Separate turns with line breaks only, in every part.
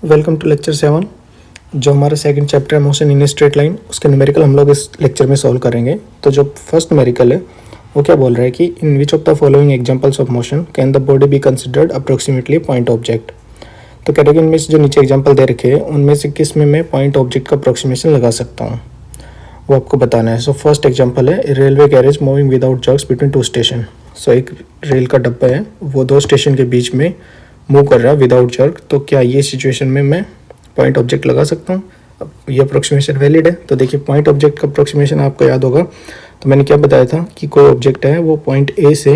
Welcome to lecture 7। जो हमारा second chapter है मोशन इन स्ट्रेट लाइन, उसके न्यूमेरिकल हम लोग इस लेक्चर में सॉल्व करेंगे। तो जो फर्स्ट न्यूमेरिकल है वो क्या बोल रहा है कि in which of the following examples of motion can the body be considered approximately point object. तो कह रहे हैं कि इनमें से जो नीचे एग्जाम्पल दे रखे हैं उनमें से किस में मैं पॉइंट ऑब्जेक्ट का अप्रोक्सीमेशन लगा सकता हूँ, वो आपको बताना है। सो फर्स्ट एग्जाम्पल है railway carriage moving without jerks between two station. So एक रेल का डब्बा है, वो दो स्टेशन के बीच में मूव कर रहा है विदाउट जर्क। तो क्या ये सिचुएशन में मैं पॉइंट ऑब्जेक्ट लगा सकता हूँ? अब ये अप्रोक्सीमेशन वैलिड है। तो देखिए पॉइंट ऑब्जेक्ट का अप्रोक्सीमेशन आपको याद होगा, तो मैंने क्या बताया था कि कोई ऑब्जेक्ट है वो पॉइंट ए से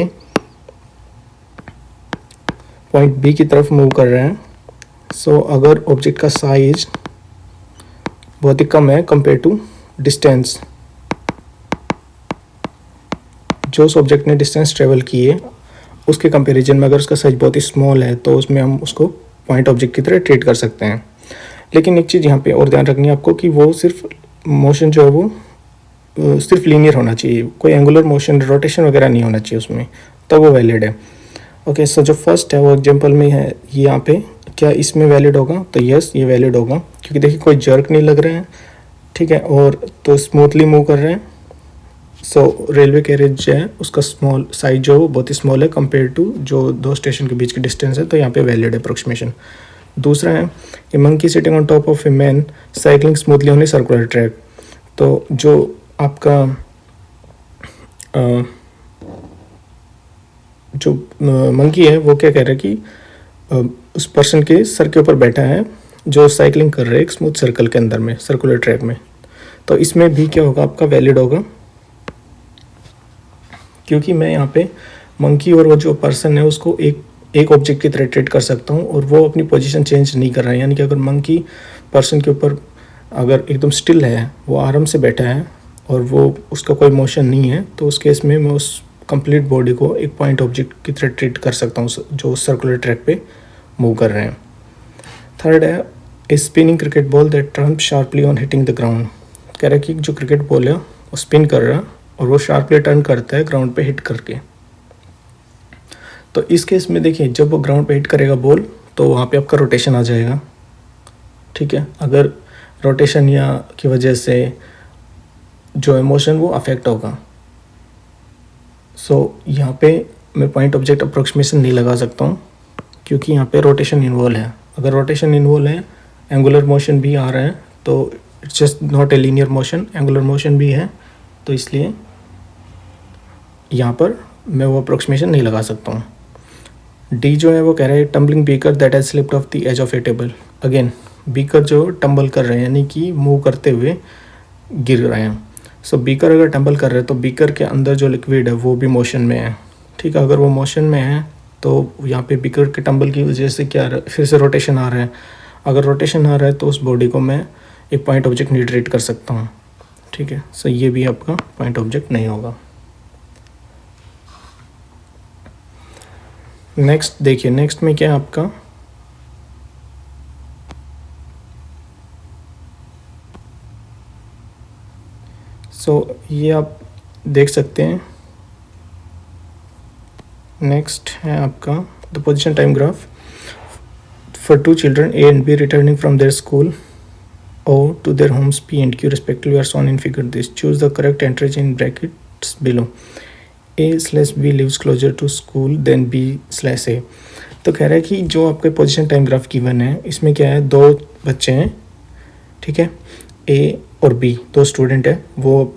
पॉइंट बी की तरफ मूव कर रहे हैं। सो अगर ऑब्जेक्ट का साइज बहुत ही कम है कंपेयर टू डिस्टेंस, जो उस ऑब्जेक्ट ने डिस्टेंस ट्रेवल की है उसके कंपैरिजन में अगर उसका साइज बहुत ही स्मॉल है तो उसमें हम उसको पॉइंट ऑब्जेक्ट की तरह ट्रीट कर सकते हैं। लेकिन एक चीज़ यहाँ पे और ध्यान रखनी है आपको कि वो सिर्फ मोशन जो है वो सिर्फ लीनियर होना चाहिए, कोई एंगुलर मोशन रोटेशन वगैरह नहीं होना चाहिए उसमें, तो वो वैलिड है। ओके, सो जो फर्स्ट है वो एग्जांपल में है ये यहाँ पे, क्या इसमें वैलिड होगा? तो यस, ये वैलिड होगा, क्योंकि देखिए कोई जर्क नहीं लग रहे हैं, ठीक है, और तो स्मूथली मूव कर रहे हैं। सो रेलवे कैरेज जो है उसका स्मॉल साइज जो है बहुत ही स्मॉल है कंपेयर टू जो दो स्टेशन के बीच की डिस्टेंस है, तो यहाँ पे वैलिड है अप्रोक्सीमेशन। दूसरा है a monkey sitting on top of a man cycling smoothly on a circular track. तो जो आपका जो मंकी है वो क्या कह रहा है कि उस पर्सन के सर के ऊपर बैठा है जो साइकिलिंग कर रहा है एक स्मूथ सर्कल के अंदर में, सर्कुलर ट्रैक में। तो इसमें भी क्या होगा, आपका वैलिड होगा, क्योंकि मैं यहाँ पे मंकी और वो जो पर्सन है उसको एक ऑब्जेक्ट की तरह ट्रीट कर सकता हूँ और वो अपनी पोजीशन चेंज नहीं कर रहा है। यानी कि अगर मंकी पर्सन के ऊपर अगर एकदम स्टिल है, वो आराम से बैठा है और वो उसका कोई मोशन नहीं है, तो उस केस में मैं उस कंप्लीट बॉडी को एक पॉइंट ऑब्जेक्ट की तरह ट्रीट कर सकता हूँ जो सर्कुलर ट्रैक पे मूव कर रहे हैं। थर्ड है a spinning cricket ball that turns sharply on hitting the ground. कह रहा है कि जो क्रिकेट बॉल है वो स्पिन कर रहा है और वो शार्पली टर्न करता है ग्राउंड पे हिट करके। तो इस केस में देखिए जब वो ग्राउंड पे हिट करेगा बॉल तो वहाँ पे आपका रोटेशन आ जाएगा, ठीक है। अगर रोटेशन या की वजह से जो इमोशन वो अफेक्ट होगा, सो यहाँ पे मैं पॉइंट ऑब्जेक्ट अप्रोक्सीमेशन नहीं लगा सकता हूँ, क्योंकि यहाँ पे रोटेशन इन्वॉल्व है। अगर रोटेशन इन्वॉल्व है, एंगुलर मोशन भी आ रहा है, तो it's just not a linear motion, angular motion भी है, तो इसलिए यहाँ पर मैं वो अप्रोक्सीमेशन नहीं लगा सकता हूँ। डी जो है वो कह रहा है tumbling beaker that has slipped off the edge of a table. Again beaker जो टम्बल कर रहे हैं यानी कि मूव करते हुए गिर रहे हैं। सो बीकर अगर टम्बल कर रहे हैं तो बीकर के अंदर जो लिक्विड है वो भी मोशन में है, ठीक है। अगर वो मोशन में है तो यहाँ पे बीकर के टम्बल की वजह से क्या फिर से रोटेशन आ रहा है। अगर रोटेशन आ रहा है तो उस बॉडी को मैं एक पॉइंट ऑब्जेक्ट नहीं ट्रीट कर सकता हूँ, ठीक है। सो ये भी आपका पॉइंट ऑब्जेक्ट नहीं होगा। नेक्स्ट देखिए, नेक्स्ट में क्या है आपका, सो ये आप देख सकते हैं। नेक्स्ट है आपका the position time graph for two children A and B returning from their school or to their homes P and Q respectively are shown in figure this. Choose the correct entries in brackets below. A/B lives closer to school than B/A. तो कह रहा है कि जो आपके position time graph given है इसमें क्या है, दो बच्चे हैं, ठीक है, A और B दो स्टूडेंट है, वो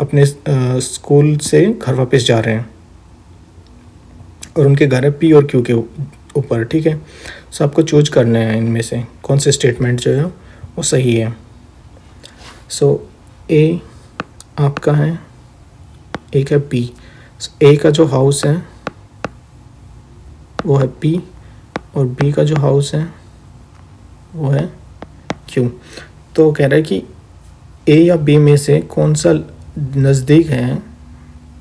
अपने स्कूल से घर वापस जा रहे हैं और उनके घर है P और Q के ऊपर, ठीक है। सो आपको चूज करना है इनमें से कौन से स्टेटमेंट जो है वो सही है। सो ए आपका है, एक है पी, ए का जो हाउस है वो है पी और बी का जो हाउस है वो है क्यू। तो कह रहा है कि ए या बी में से कौन सा नज़दीक है,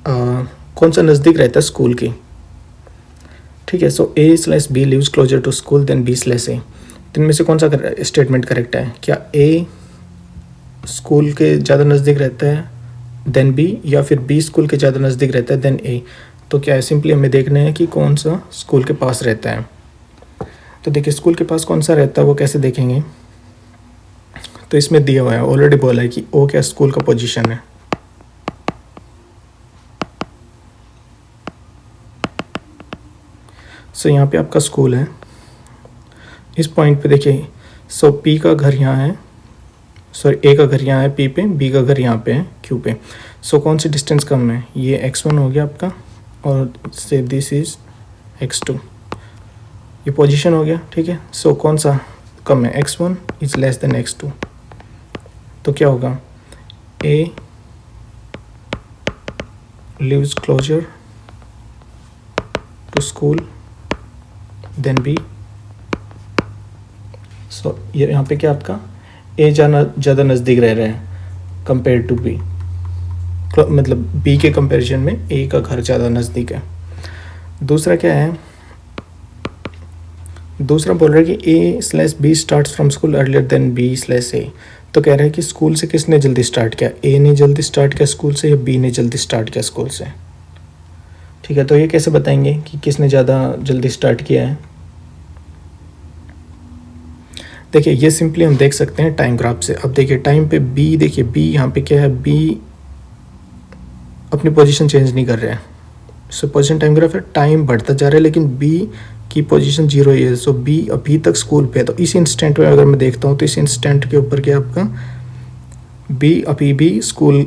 कौन सा नज़दीक रहता है स्कूल के, ठीक है। So A/B lives closer to school than B/A। इनमें से कौन सा स्टेटमेंट करेक्ट है? क्या ए स्कूल के ज़्यादा नज़दीक रहता है देन बी, या फिर बी स्कूल के ज़्यादा नज़दीक रहता है देन ए? तो क्या है, सिंपली हमें देखना है कि कौन सा स्कूल के पास रहता है। तो देखिए स्कूल के पास कौन सा रहता है वो कैसे देखेंगे, तो इसमें दिया हुआ है, ऑलरेडी बोला है कि ओ क्या स्कूल का पोजीशन है। सो यहाँ पे आपका स्कूल है, इस पॉइंट पे देखिए। सो पी का घर यहाँ है, सॉरी ए का घर यहाँ है पी पे, बी का घर यहाँ पे है क्यू पे। सो कौन सी डिस्टेंस कम है, ये x1 हो गया आपका, और से दिस इज x2, ये पोजीशन हो गया, ठीक है। सो कौन सा कम है, x1 is less than x2, तो क्या होगा, A lives closer to school than B। सो ये यहाँ पे क्या आपका A ज़्यादा नज़दीक रह रहा है कंपेयर टू B, मतलब B के कंपैरिजन में A का घर ज़्यादा नज़दीक है। दूसरा क्या है, दूसरा बोल रहा है कि A/B starts from school earlier than B/A। तो कह रहा है कि स्कूल से किसने जल्दी स्टार्ट किया, ए ने जल्दी स्टार्ट किया स्कूल से या बी ने जल्दी स्टार्ट किया स्कूल से, ठीक है। तो ये कैसे बताएंगे कि किसने ज़्यादा जल्दी स्टार्ट किया है। देखिए ये सिंपली हम देख सकते हैं टाइम ग्राफ से। अब देखिए टाइम पे बी, देखिए बी यहाँ पे क्या है, बी अपनी पोजीशन चेंज नहीं कर रहे हैं। सो पोजीशन टाइम ग्राफ है, टाइम बढ़ता जा रहा है लेकिन बी की पोजीशन 0 ही है। सो बी अभी तक स्कूल पे है। तो इस इंस्टेंट में अगर मैं देखता हूँ तो इस इंस्टेंट के ऊपर क्या आपका बी अभी भी स्कूल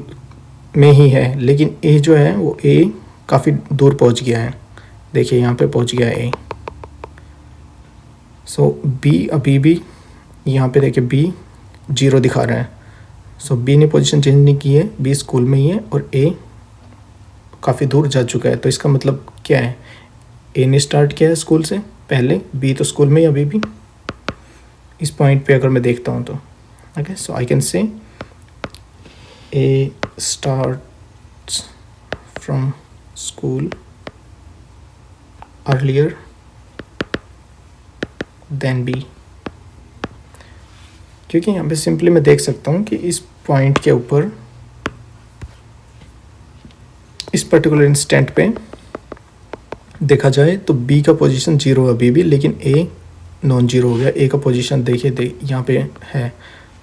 में ही है, लेकिन ए जो है वो ए काफ़ी दूर पहुँच गया है। देखिए यहाँ पे पहुँच गया ए। सो बी अभी भी यहाँ पे देखिए बी 0 दिखा रहा है। सो बी ने पोजीशन चेंज नहीं की है, बी स्कूल में ही है और ए काफ़ी दूर जा चुका है। तो इसका मतलब क्या है, ए ने स्टार्ट किया है स्कूल से पहले, बी तो स्कूल में ही अभी भी। इस पॉइंट पे अगर मैं देखता हूँ तो okay, so I can say A starts from school earlier than B, क्योंकि यहाँ पे सिंपली मैं देख सकता हूँ कि इस पॉइंट के ऊपर इस पर्टिकुलर इंस्टेंट पे देखा जाए तो बी का पोजीशन 0 अभी भी, लेकिन ए नॉन जीरो हो गया। ए का पोजीशन देखिए यहाँ पे है,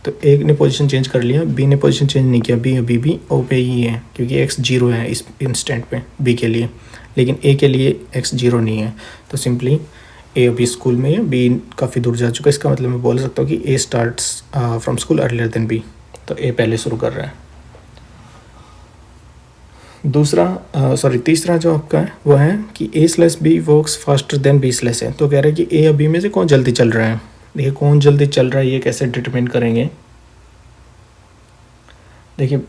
तो ए ने पोजीशन चेंज कर लिया, बी ने पोजीशन चेंज नहीं किया, बी अभी भी ओ पे ही है क्योंकि एक्स 0 है इस इंस्टेंट पे बी के लिए, लेकिन ए के लिए एक्स 0 नहीं है। तो सिंपली ए अभी स्कूल में है, बी काफ़ी दूर जा चुका है। इसका मतलब मैं बोल सकता हूँ कि A starts from school earlier than B, तो ए पहले शुरू कर रहा है। तीसरा जो आपका है वो है कि A/B works faster than B/A। तो कह रहा है कि ए अभी में से कौन जल्दी चल रहा है। देखिए कौन जल्दी चल रहा है ये कैसे डिटरमिन करेंगे, देखिए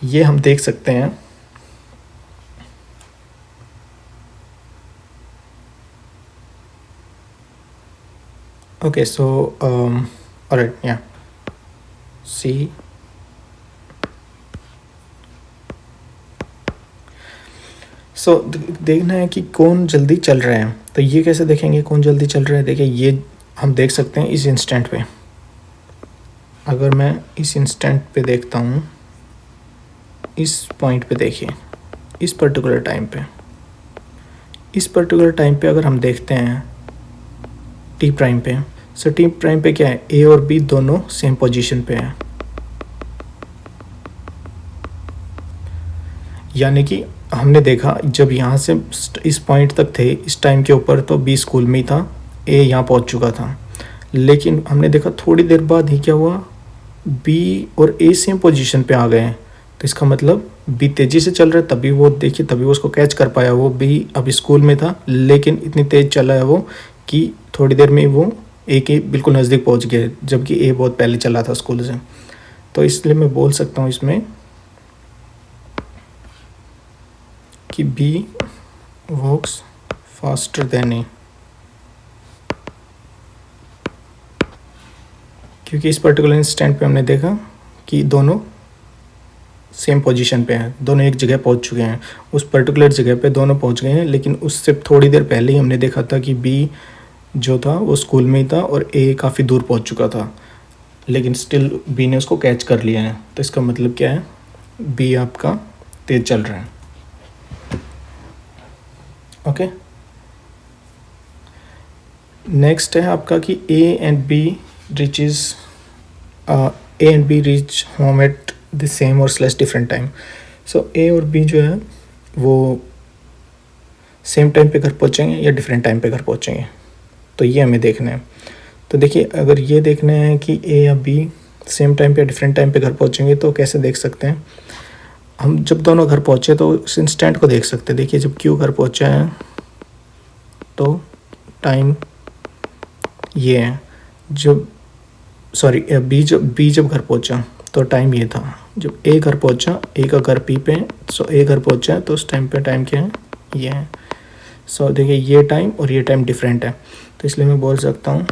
ये हम देख सकते हैं ओके। सो ऑलराइट, या सी सो देखना है कि कौन जल्दी चल रहा है। तो ये कैसे देखेंगे कौन जल्दी चल रहा है, देखिए ये हम देख सकते हैं इस इंस्टेंट पे। अगर मैं इस इंस्टेंट पे देखता हूँ, इस पॉइंट पे देखिए, इस पर्टिकुलर टाइम पे अगर हम देखते हैं टी प्राइम पे, सो टी प्राइम पे क्या है, ए और बी दोनों सेम पोजीशन पे है, यानी कि हमने देखा जब यहाँ से इस पॉइंट तक थे इस टाइम के ऊपर तो बी स्कूल में ही था, ए यहाँ पहुँच चुका था। लेकिन हमने देखा थोड़ी देर बाद ही क्या हुआ, बी और ए सेम पोजीशन पे आ गए हैं। तो इसका मतलब बी तेज़ी से चल रहा है, तभी वो देखिए तभी वो उसको कैच कर पाया। वो बी अभी स्कूल में था लेकिन इतनी तेज़ चला है वो कि थोड़ी देर में वो ए के बिल्कुल नज़दीक पहुँच गया, जबकि ए बहुत पहले चला था स्कूल से। तो इसलिए मैं बोल सकता हूँ इसमें कि बी वर्क्स फास्टर देन ए, क्योंकि इस पर्टिकुलर इंस्टेंट पे हमने देखा कि दोनों सेम पोजीशन पे हैं, दोनों एक जगह पहुंच चुके हैं, उस पर्टिकुलर जगह पे दोनों पहुंच गए हैं। लेकिन उससे थोड़ी देर पहले ही हमने देखा था कि बी जो था वो स्कूल में ही था और ए काफ़ी दूर पहुंच चुका था, लेकिन स्टिल बी ने उसको कैच कर लिया है। तो इसका मतलब क्या है, बी आपका तेज चल रहा है। ओके, नेक्स्ट है आपका कि A and B reach home at the same और slash different time. So A और बी जो है वो सेम टाइम पे घर पहुंचेंगे या डिफरेंट टाइम पे घर पहुंचेंगे, तो ये हमें देखना है। तो देखिए, अगर ये देखना है कि ए या बी सेम टाइम पे या डिफरेंट टाइम पे घर पहुंचेंगे तो कैसे देख सकते हैं हम। जब दोनों घर पहुंचे तो उस इंस्टेंट को देख सकते हैं। देखिए, जब क्यू घर पहुंचा है तो टाइम ये है, जब बी जब घर पहुंचा तो टाइम ये था। जब ए घर पहुंचा, ए का घर पी पे, सो ए घर पहुंचा है तो उस टाइम पे टाइम क्या है, ये है। सो देखिए, ये टाइम और ये टाइम डिफरेंट है, तो इसलिए मैं बोल सकता हूँ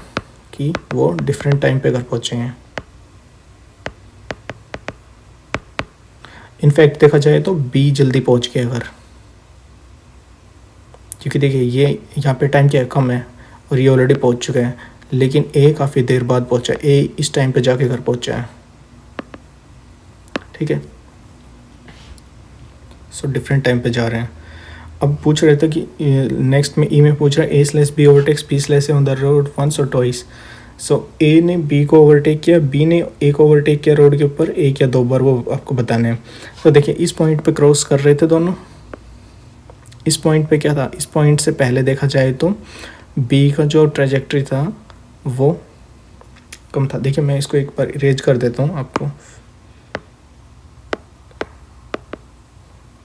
कि वो डिफरेंट टाइम पे घर पहुंचे हैं। इनफैक्ट देखा जाए तो बी जल्दी पहुंच गया घर, क्योंकि देखिए ये यहाँ पे टाइम क्या है, कम है, और ये ऑलरेडी पहुंच चुका है। लेकिन ए काफ़ी देर बाद पहुंचा, ए इस टाइम पे जाके घर पहुंचा है। ठीक है, सो डिफरेंट टाइम पे जा रहे हैं। अब पूछ रहे थे कि नेक्स्ट में ई में पूछ रहा है A slash B overtakes B slash on the road once और ट्वाइस। सो ए ने बी को ओवरटेक किया, बी ने ए को ओवरटेक किया रोड के ऊपर एक या दो बार, वो आपको बताने हैं। तो देखिए, इस पॉइंट पे क्रॉस कर रहे थे दोनों। इस पॉइंट पे क्या था, इस पॉइंट से पहले देखा जाए तो बी का जो ट्रेजेक्ट्री था वो कम था। देखिए, मैं इसको एक बार इरेज कर देता हूँ, आपको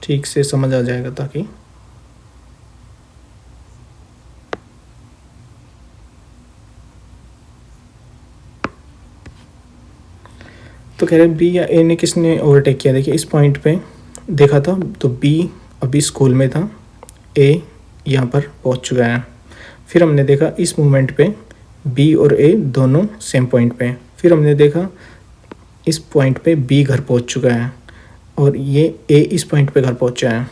ठीक से समझ आ जाएगा। ताकि तो कह रहे बी या ए ने किसने ओवरटेक किया। देखिए, इस पॉइंट पे देखा था तो बी अभी स्कूल में था, ए यहाँ पर पहुँच चुका है। फिर हमने देखा इस मोमेंट पे बी और ए दोनों सेम पॉइंट पे। फिर हमने देखा इस पॉइंट पे बी घर पहुँच चुका है और ये ए इस पॉइंट पे घर पहुँचा है।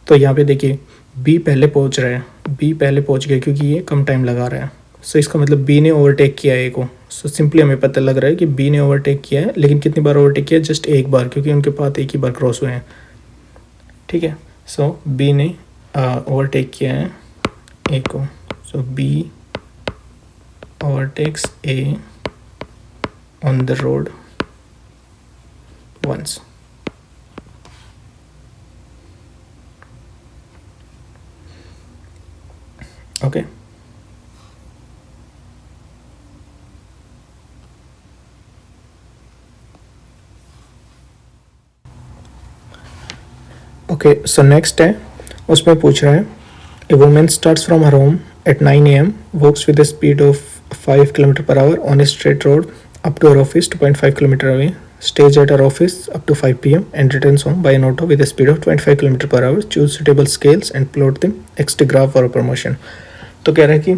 तो यहाँ पे देखिए, बी पहले पहुँच रहा है, बी पहले पहुँच गया क्योंकि ये कम टाइम लगा रहा है। सो इसका मतलब बी ने ओवरटेक किया है ए को। सो सिंपली हमें पता लग रहा है कि बी ने ओवरटेक किया है, लेकिन कितनी बार ओवरटेक किया है, जस्ट एक बार, क्योंकि उनके पास एक ही बार क्रॉस हुए हैं। ठीक है, सो बी ने ओवरटेक किया है ए को। So B overtakes A on the road once. Okay, okay, so next है, उसमें पूछ रहा है a woman starts from her home at 9 AM, walks with the speed of 5 km/h on a straight road up to her office 2.5 km away, stays at her office up to 5 PM and returns home by an auto with a speed of 25 km/h. Choose suitable scales and plot them x graph for a promotion. तो कह रहा है कि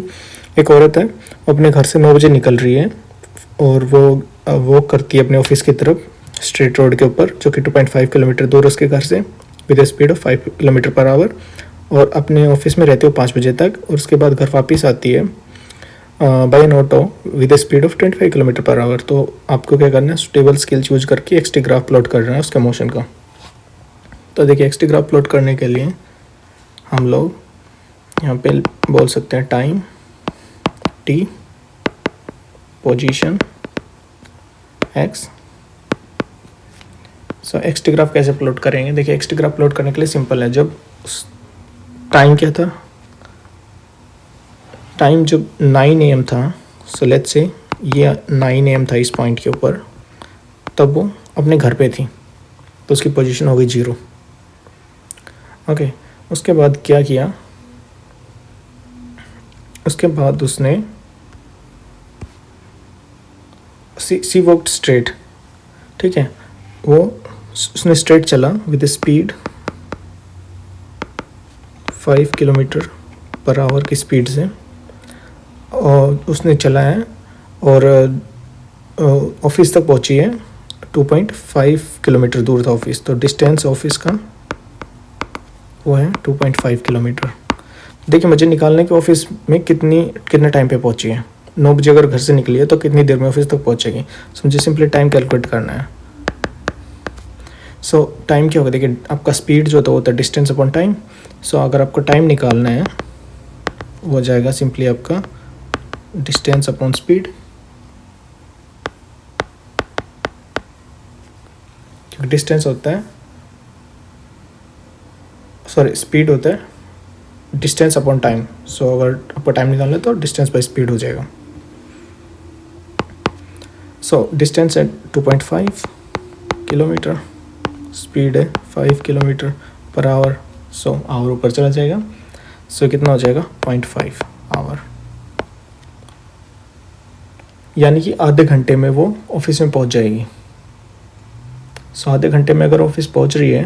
एक औरत है, वो अपने घर से 9 बजे निकल रही है और वो वॉक करती है अपने ऑफिस की तरफ स्ट्रेट रोड के ऊपर, जो कि 2.5 किलोमीटर दूर उसके घर से, विद स्पीड ऑफ 5 km/h, और अपने ऑफिस में रहते हो 5 बजे तक, और उसके बाद घर वापस आती है by an auto with speed of 25 km/h। तो आपको क्या करना है, सुटेबल स्केल्स यूज करके एक्सटी ग्राफ प्लॉट करना है उसका मोशन का। तो देखिए, एक्सटी ग्राफ प्लॉट करने के लिए हम लोग यहाँ पे बोल सकते हैं टाइम टी, पोजीशन एक्स। सो एक्सटी ग्राफ कैसे प्लॉट करेंगे। देखिए, एक्सटी ग्राफ प्लॉट करने के लिए सिंपल है। जब टाइम क्या था, टाइम जब 9 AM था, सो लेट्स से ये 9 AM था इस पॉइंट के ऊपर, तब वो अपने घर पे थी, तो उसकी पोजीशन हो गई 0। ओके, उसके बाद क्या किया, उसके बाद उसने सी वॉक्ड स्ट्रेट। ठीक है, वो उसने स्ट्रेट चला विद स्पीड 5 km/h की स्पीड से, और उसने चला है और ऑफिस तक पहुंची है। 2.5 किलोमीटर दूर था ऑफिस, तो डिस्टेंस ऑफिस का वो है 2.5 किलोमीटर। देखिए, मुझे निकालने के ऑफिस में कितने टाइम पे पहुंची है। 9 बजे अगर घर से निकली है तो कितनी देर में ऑफिस तक पहुंचेगी। सो मुझे सिंपली टाइम कैलकुलेट करना है। सो टाइम क्या होगा, देखिए आपका स्पीड जो होता है डिस्टेंस अपॉन टाइम। सो अगर आपको टाइम निकालना है वो हो जाएगा सिंपली आपका डिस्टेंस अपॉन स्पीड, क्योंकि डिस्टेंस होता है, सॉरी स्पीड होता है डिस्टेंस अपॉन टाइम। सो अगर आपको टाइम निकालना है तो डिस्टेंस बाय स्पीड हो जाएगा। सो डिस्टेंस है 2.5 किलोमीटर, स्पीड है 5 kilometre per our. So our ऊपर चला जाएगा, सो कितना हो जाएगा 0.5 आवर, यानी कि आधे घंटे में वो ऑफिस में पहुंच जाएगी। सो आधे घंटे में अगर ऑफिस पहुंच रही है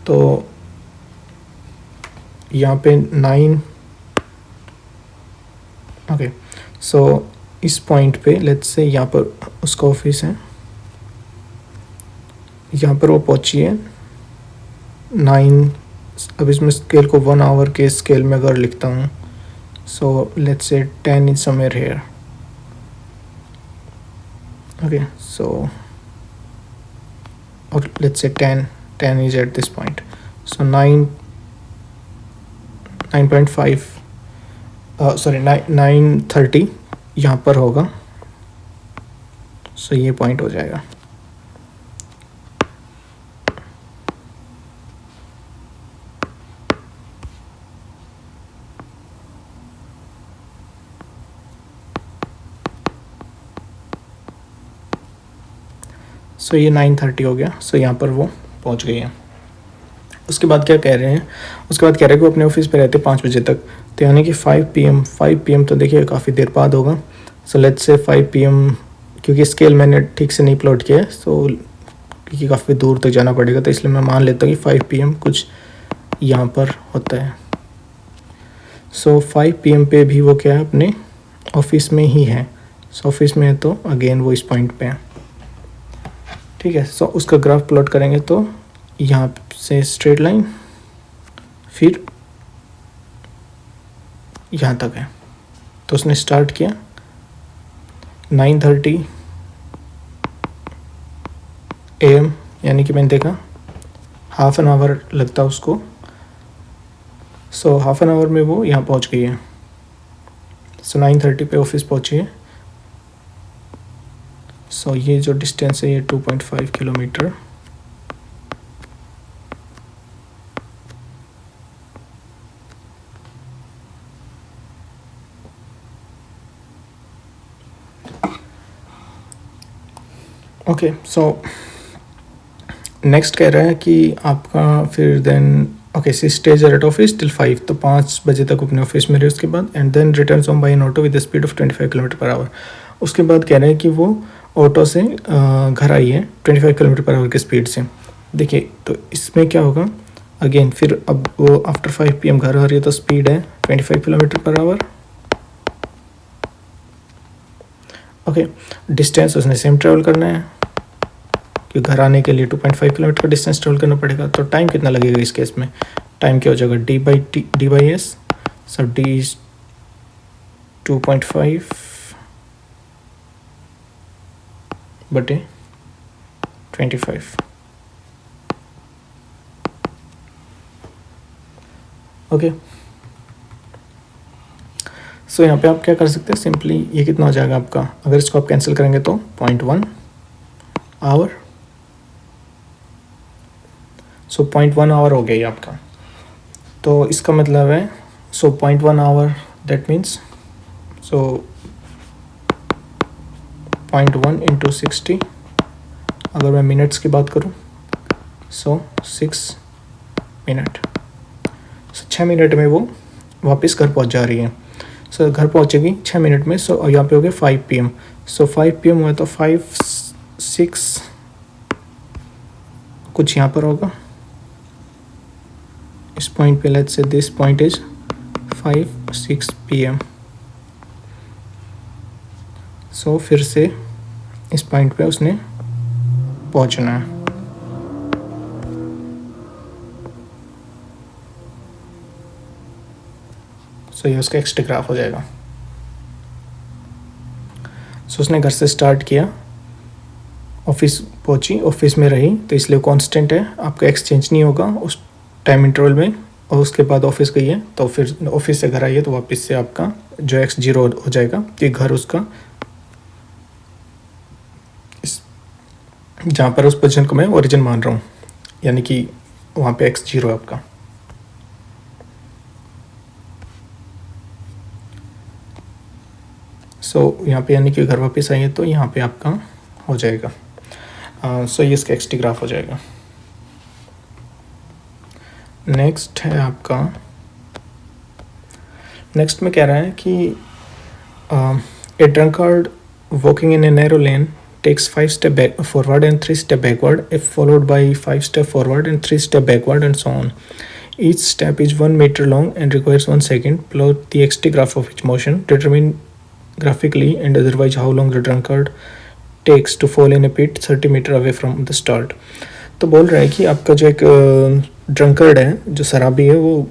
तो यहाँ पे 9, ओके, सो इस पॉइंट पे लेट्स से यहाँ पर उसका ऑफिस है, यहाँ पर वो पहुंची है 9। अब इसमें स्केल को 1 आवर के स्केल में अगर लिखता हूँ, so let's say 10 is somewhere here, okay, so or let's say 10 is at this point, so 9.5 sorry 9:30 यहाँ पर होगा। सो ये पॉइंट हो जाएगा। सो ये 9:30 हो गया। सो यहाँ पर वो पहुँच गई है। उसके बाद क्या कह रहे हैं, उसके बाद कह रहे हैं कि वो अपने ऑफिस पे रहते 5 बजे तक, तो यानी कि 5 PM तो देखिए काफ़ी देर बाद होगा। सो लेट्स से 5 PM, क्योंकि स्केल मैंने ठीक से नहीं प्लॉट किया है, सो क्योंकि काफ़ी दूर तक जाना पड़ेगा, तो इसलिए मैं मान लेता हूँ कि 5 PM कुछ यहाँ पर होता है। सो 5 PM पे भी वो क्या है, अपने ऑफिस में ही है। सो ऑफिस में है तो अगेन वो इस पॉइंट पे है, ठीक है। सो उसका ग्राफ प्लॉट करेंगे तो यहाँ से स्ट्रेट लाइन फिर यहाँ तक है। तो उसने स्टार्ट किया 9:30 AM, यानी कि मैंने देखा हाफ एन आवर लगता उसको। सो हाफ एन आवर में वो यहाँ पहुँच गई है। सो 9:30 पे ऑफिस पहुँची है। सो ये जो डिस्टेंस है ये 2.5 किलोमीटर, ओके। सो नेक्स्ट कह रहा है कि आपका फिर then okay she stays at office till 5, तो 5 बजे तक अपने ऑफिस में रहे उसके बाद, and then return home by an auto with the speed of 25 kilometre per hour. उसके बाद कह रहे हैं कि वो ऑटो से घर आई है 25 किलोमीटर पर आवर की स्पीड से। देखिए तो इसमें क्या होगा, अगेन फिर अब वो आफ्टर 5 PM घर आ रही है, तो स्पीड है 25 kilometre per our, okay. Distance उसने सेम ट्रेवल करना है, कि घर आने के लिए 2.5 किलोमीटर का डिस्टेंस ट्रेवल करना पड़ेगा। तो टाइम कितना लगेगा इस केस में, टाइम क्या हो जाएगा D/S, सो D इज 2.5 बटे 25, ओके। सो यहाँ पे आप क्या कर सकते हैं, सिंपली ये कितना हो जाएगा आपका, अगर इसको आप कैंसिल करेंगे तो 0.1 आवर। सो 0.1 आवर हो गया ये आपका। तो इसका मतलब है 0.1 आवर दैट मीन्स 0.1 इंटू 60, अगर मैं मिनट्स की बात करूँ 6 मिनट। 6 मिनट में वो वापस घर पहुंच जा रही है। सो घर पहुंचेगी 6 मिनट में। सो यहाँ पे हो गया 5 PM। सो 5 PM हुआ तो 5, 6 कुछ यहाँ पर होगा इस पॉइंट पे, let's say this point is 5, 6 PM। सो फिर से इस पॉइंट पे उसने पहुंचना है। सो ये उसका एक्स्ट्रा ग्राफ हो जाएगा। सो उसने घर से स्टार्ट किया, ऑफिस पहुंची, ऑफिस में रही, तो इसलिए कांस्टेंट है, आपका एक्सचेंज नहीं होगा उस टाइम इंटरवल में। और उसके बाद ऑफिस गई है, तो फिर ऑफिस से घर आई है, तो वापस से आपका जो x 0 हो जाएगा, कि घर उसका जहाँ पर उस पोजीशन को मैं ओरिजिन मान रहा हूँ, यानी कि वहाँ पे x 0 है आपका। यहाँ पे यानी कि घर वापस आई है, तो यहाँ पे आपका हो जाएगा। ये इसका एक्स टी ग्राफ हो जाएगा। नेक्स्ट है आपका, नेक्स्ट में कह रहा है कि a drunkard walking in a narrow lane takes 5 step back forward and 3 step backward, if followed by 5 step forward and 3 step backward, and so on. Each step is 1 meter long and requires 1 second. Plot the xt graph of each motion. Determine graphically and otherwise how long the drunkard takes to fall in a pit 30 meter away from the start. तो बोल रहा है कि आपका जो एक drunkard है, जो शराबी है, वो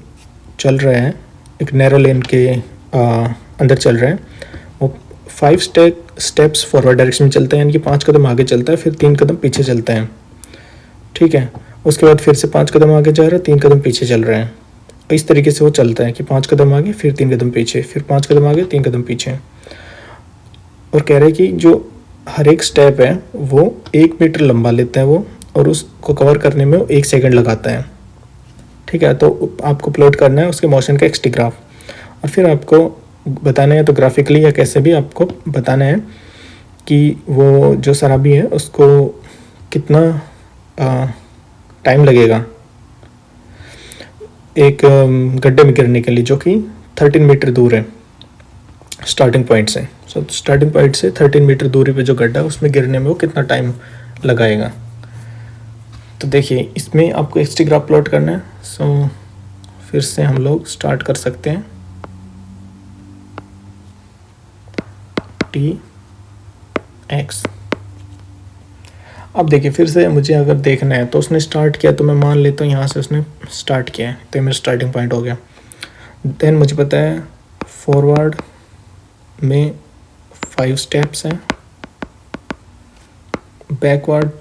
चल रहा है एक नैरो लेन के अंदर चल रहा है। वो 5 स्टेप्स फॉरवर्ड डायरेक्शन में चलता है, यानी कि 5 कदम आगे चलता है, फिर 3 कदम पीछे चलता है। ठीक है, उसके बाद फिर से 5 कदम आगे जा रहा है, 3 कदम पीछे चल रहा है। इस तरीके से वो चलता है कि 5 कदम आगे, फिर 3 कदम पीछे, फिर 5 कदम आगे, 3 कदम पीछे। और कह रहे हैं कि जो हर एक स्टेप है वो 1 मीटर लंबा लेता है वो, और उसको कवर करने में वो 1 सेकंड लगाता है। ठीक है, तो आपको प्लॉट करना है उसके मोशन का एक्स टी ग्राफ, और फिर आपको बताना है, तो ग्राफिकली या कैसे भी आपको बताना है कि वो जो शराबी है उसको कितना टाइम लगेगा एक गड्ढे में गिरने के लिए, जो कि 13 मीटर दूर है स्टार्टिंग पॉइंट से। स्टार्टिंग पॉइंट से 13 मीटर दूरी पे जो गड्ढा है उसमें गिरने में वो कितना टाइम लगाएगा। तो देखिए, इसमें आपको एक्स टी ग्राफ प्लॉट करना है। फिर से हम लोग स्टार्ट कर सकते हैं। टी एक्स, अब देखिए फिर से मुझे अगर देखना है, तो उसने स्टार्ट किया, तो मैं मान लेता हूँ यहाँ से उसने स्टार्ट किया है, तो मेरा स्टार्टिंग पॉइंट हो गया। देन मुझे पता है फॉरवर्ड में 5 स्टेप्स हैं, बैकवर्ड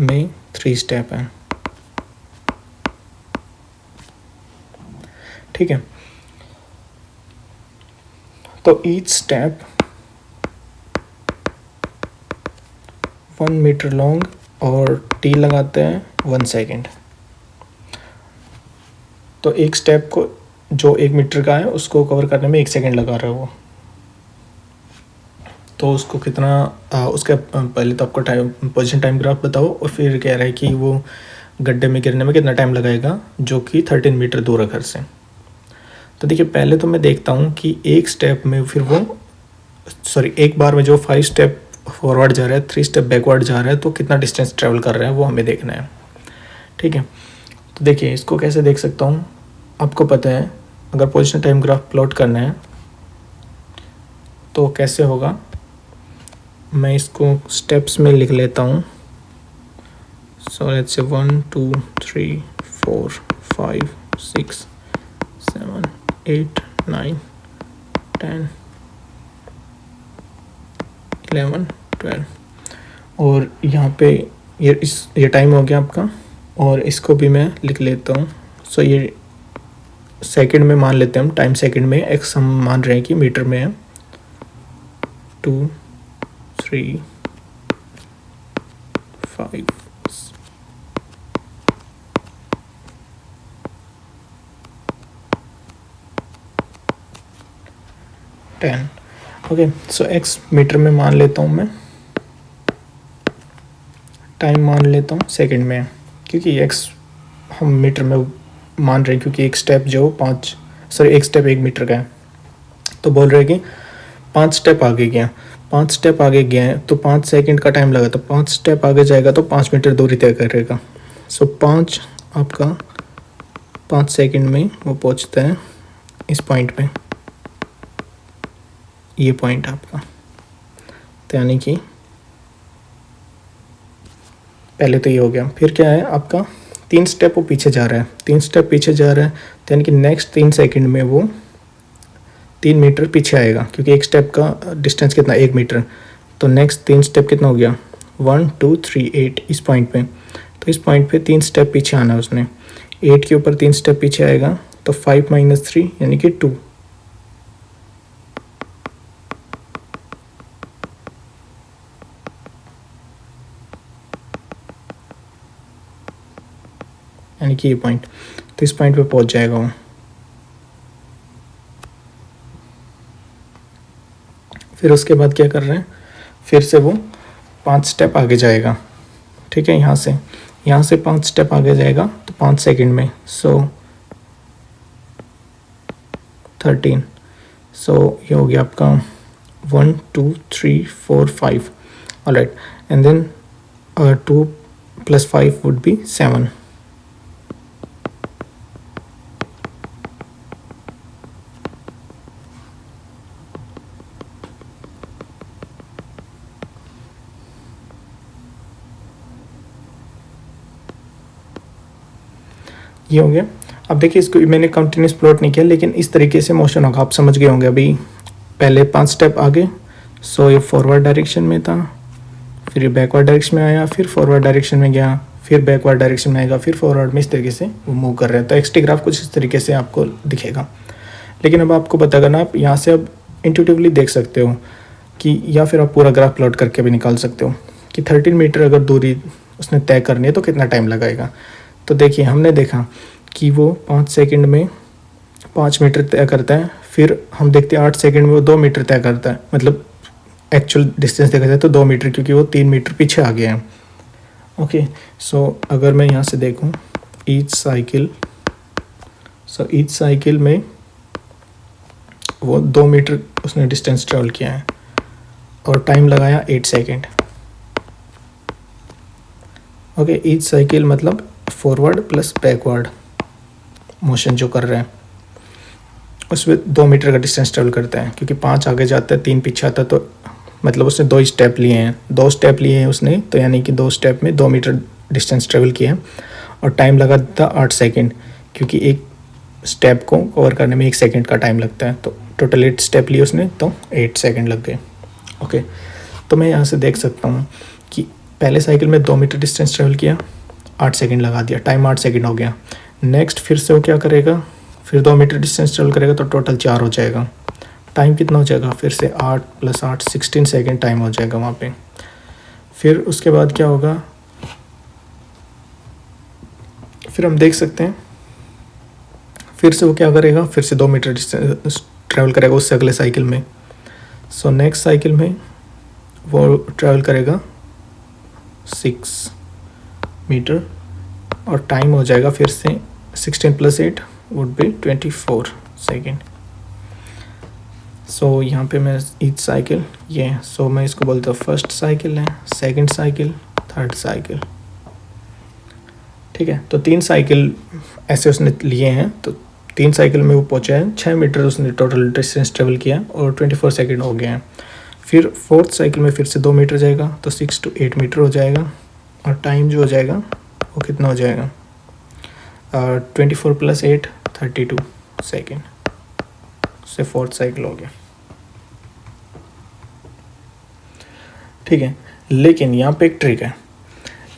में 3 स्टेप हैं। ठीक है, तो ईच स्टेप 1 मीटर लॉन्ग और टी लगाते हैं 1 सेकेंड। तो एक स्टेप को जो 1 मीटर का है उसको कवर करने में 1 सेकेंड लगा रहा है वो। तो उसको कितना उसका पहले तो आपको टाइम पोजीशन टाइम ग्राफ बताओ, और फिर कह रहा है कि वो गड्ढे में गिरने में कितना टाइम लगाएगा, जो कि 13 मीटर दूर है घर से। तो देखिए, पहले तो मैं देखता हूँ कि एक स्टेप में फिर वो एक बार में जो 5 स्टेप फॉरवर्ड जा रहा है, 3 स्टेप बैकवर्ड जा रहा है, तो कितना डिस्टेंस ट्रेवल कर रहा है वो हमें देखना है। ठीक है, तो देखिए इसको कैसे देख सकता हूँ। आपको पता है अगर पोजीशन टाइम ग्राफ प्लॉट करना है तो कैसे होगा, मैं इसको स्टेप्स में लिख लेता हूँ। सो लेट्स से 1 2 3 4 5 6 7 8 9 10 11 12, और यहाँ पे ये टाइम हो गया आपका, और इसको भी मैं लिख लेता हूँ। ये सेकंड में मान लेते हैं हम, टाइम सेकंड में, एक्स हम मान रहे हैं कि मीटर में है। 2 3 5 10। ओके, सो एक्स मीटर में मान लेता हूँ मैं, टाइम मान लेता हूँ सेकंड में, क्योंकि एक्स हम मीटर में मान रहे हैं, क्योंकि एक स्टेप जो एक स्टेप 1 मीटर का है। तो बोल रहे हैं कि 5 स्टेप आगे गया, 5 स्टेप आगे गया है तो 5 सेकंड का टाइम लगा, तो 5 स्टेप आगे जाएगा तो 5 मीटर दूरी तय करेगा। 5 आपका 5 सेकंड में वो पहुँचता है इस पॉइंट पे, ये पॉइंट आपका। तो यानी कि पहले तो ये हो गया, फिर क्या है आपका 3 स्टेप वो पीछे जा रहा है, 3 स्टेप पीछे जा रहा है, तो यानी कि नेक्स्ट 3 सेकंड में वो 3 मीटर पीछे आएगा, क्योंकि एक स्टेप का डिस्टेंस कितना 1 मीटर। तो नेक्स्ट 3 स्टेप कितना हो गया 1 2 3 8 इस पॉइंट पे। तो इस पॉइंट पे 3 स्टेप पीछे आना है उसने, 8 के ऊपर 3 स्टेप पीछे आएगा तो 5 माइनस 3 यानी कि 2। यानी कि ये पॉइंट, तो इस पॉइंट पे पहुंच जाएगा वो। फिर उसके बाद क्या कर रहे हैं, फिर से वो 5 स्टेप आगे जाएगा। ठीक है, यहाँ से 5 स्टेप आगे जाएगा तो 5 सेकंड में, सो 13। सो ये हो गया आपका 1 2 3 4 5। Alright, and then 2 + 5 would be 7। ये हो गया। अब देखिए, इसको मैंने कंटिन्यूस प्लॉट नहीं किया, लेकिन इस तरीके से मोशन होगा, आप समझ गए होंगे। अभी पहले 5 स्टेप आगे, सो ये फॉरवर्ड डायरेक्शन में था, फिर ये बैकवर्ड डायरेक्शन में आया, फिर फॉरवर्ड डायरेक्शन में गया, फिर बैकवर्ड डायरेक्शन में आएगा, फिर फॉरवर्ड में। इस तरीके से वो मूव कर रहे हैं। तो एक्सटी ग्राफ कुछ इस तरीके से आपको दिखेगा। लेकिन अब आपको पता करना, आप यहाँ से अब इंट्यूटिवली देख सकते हो कि, या फिर आप पूरा ग्राफ प्लॉट करके भी निकाल सकते हो कि 13 मीटर अगर दूरी उसने तय करनी है तो कितना टाइम लगाएगा। तो देखिए, हमने देखा कि वो 5 सेकंड में 5 मीटर तय करता है, फिर हम देखते हैं 8 सेकंड में वो 2 मीटर तय करता है। मतलब एक्चुअल डिस्टेंस देखा जाए तो 2 मीटर, क्योंकि वो 3 मीटर पीछे आ गया है। ओके, सो अगर मैं यहाँ से देखूँ ईच साइकिल में वो 2 मीटर उसने डिस्टेंस ट्रेवल किया है और टाइम लगाया 8 सेकंड। ओके, ईच साइकिल मतलब फॉरवर्ड प्लस बैकवर्ड मोशन जो कर रहे हैं, उसमें 2 मीटर का डिस्टेंस ट्रेवल करता है, क्योंकि 5 आगे जाता है 3 पीछे आता है। तो मतलब उसने 2 स्टेप लिए हैं उसने, तो यानी कि 2 स्टेप में 2 मीटर डिस्टेंस ट्रेवल किया है और टाइम लगा था 8 सेकंड, क्योंकि एक स्टेप को कवर करने में 1 सेकंड का टाइम लगता है। तो टोटल 8 स्टेप लिए उसने, तो 8 सेकंड लग गए। ओके, तो मैं यहाँ से देख सकता हूँ कि पहले साइकिल में 2 मीटर डिस्टेंस ट्रेवल किया, 8 सेकंड लगा दिया, टाइम 8 सेकंड हो गया। नेक्स्ट फिर से वो क्या करेगा, फिर 2 मीटर डिस्टेंस ट्रेवल करेगा, तो टोटल 4 हो जाएगा। टाइम कितना हो जाएगा, फिर से 8 + 8 16 सेकंड टाइम हो जाएगा वहाँ पे। फिर उसके बाद क्या होगा, फिर हम देख सकते हैं, फिर से वो क्या करेगा, फिर से 2 मीटर डिस्टेंस ट्रैवल करेगा उससे अगले साइकिल में। सो नेक्स्ट साइकिल में वो ट्रैवल करेगा 6 मीटर और टाइम हो जाएगा फिर से 16 + 8 वुड बी 24 सेकेंड। सो यहाँ पे मैं ईच साइकिल ये, सो मैं इसको बोलता हूँ फर्स्ट साइकिल है, सेकंड साइकिल, थर्ड साइकिल। ठीक है, तो 3 साइकिल ऐसे उसने लिए हैं, तो 3 साइकिल में वो पहुँचा है, 6 मीटर उसने टोटल डिस्टेंस ट्रेवल किया और 24 सेकेंड हो गया है। फिर फोर्थ साइकिल में फिर से 2 मीटर जाएगा, तो 6 to 8 मीटर हो जाएगा और टाइम जो हो जाएगा वो कितना हो जाएगा, 24 + 8 32 सेकेंड से फोर्थ साइकिल हो गया। ठीक है, लेकिन यहाँ पे एक ट्रिक है।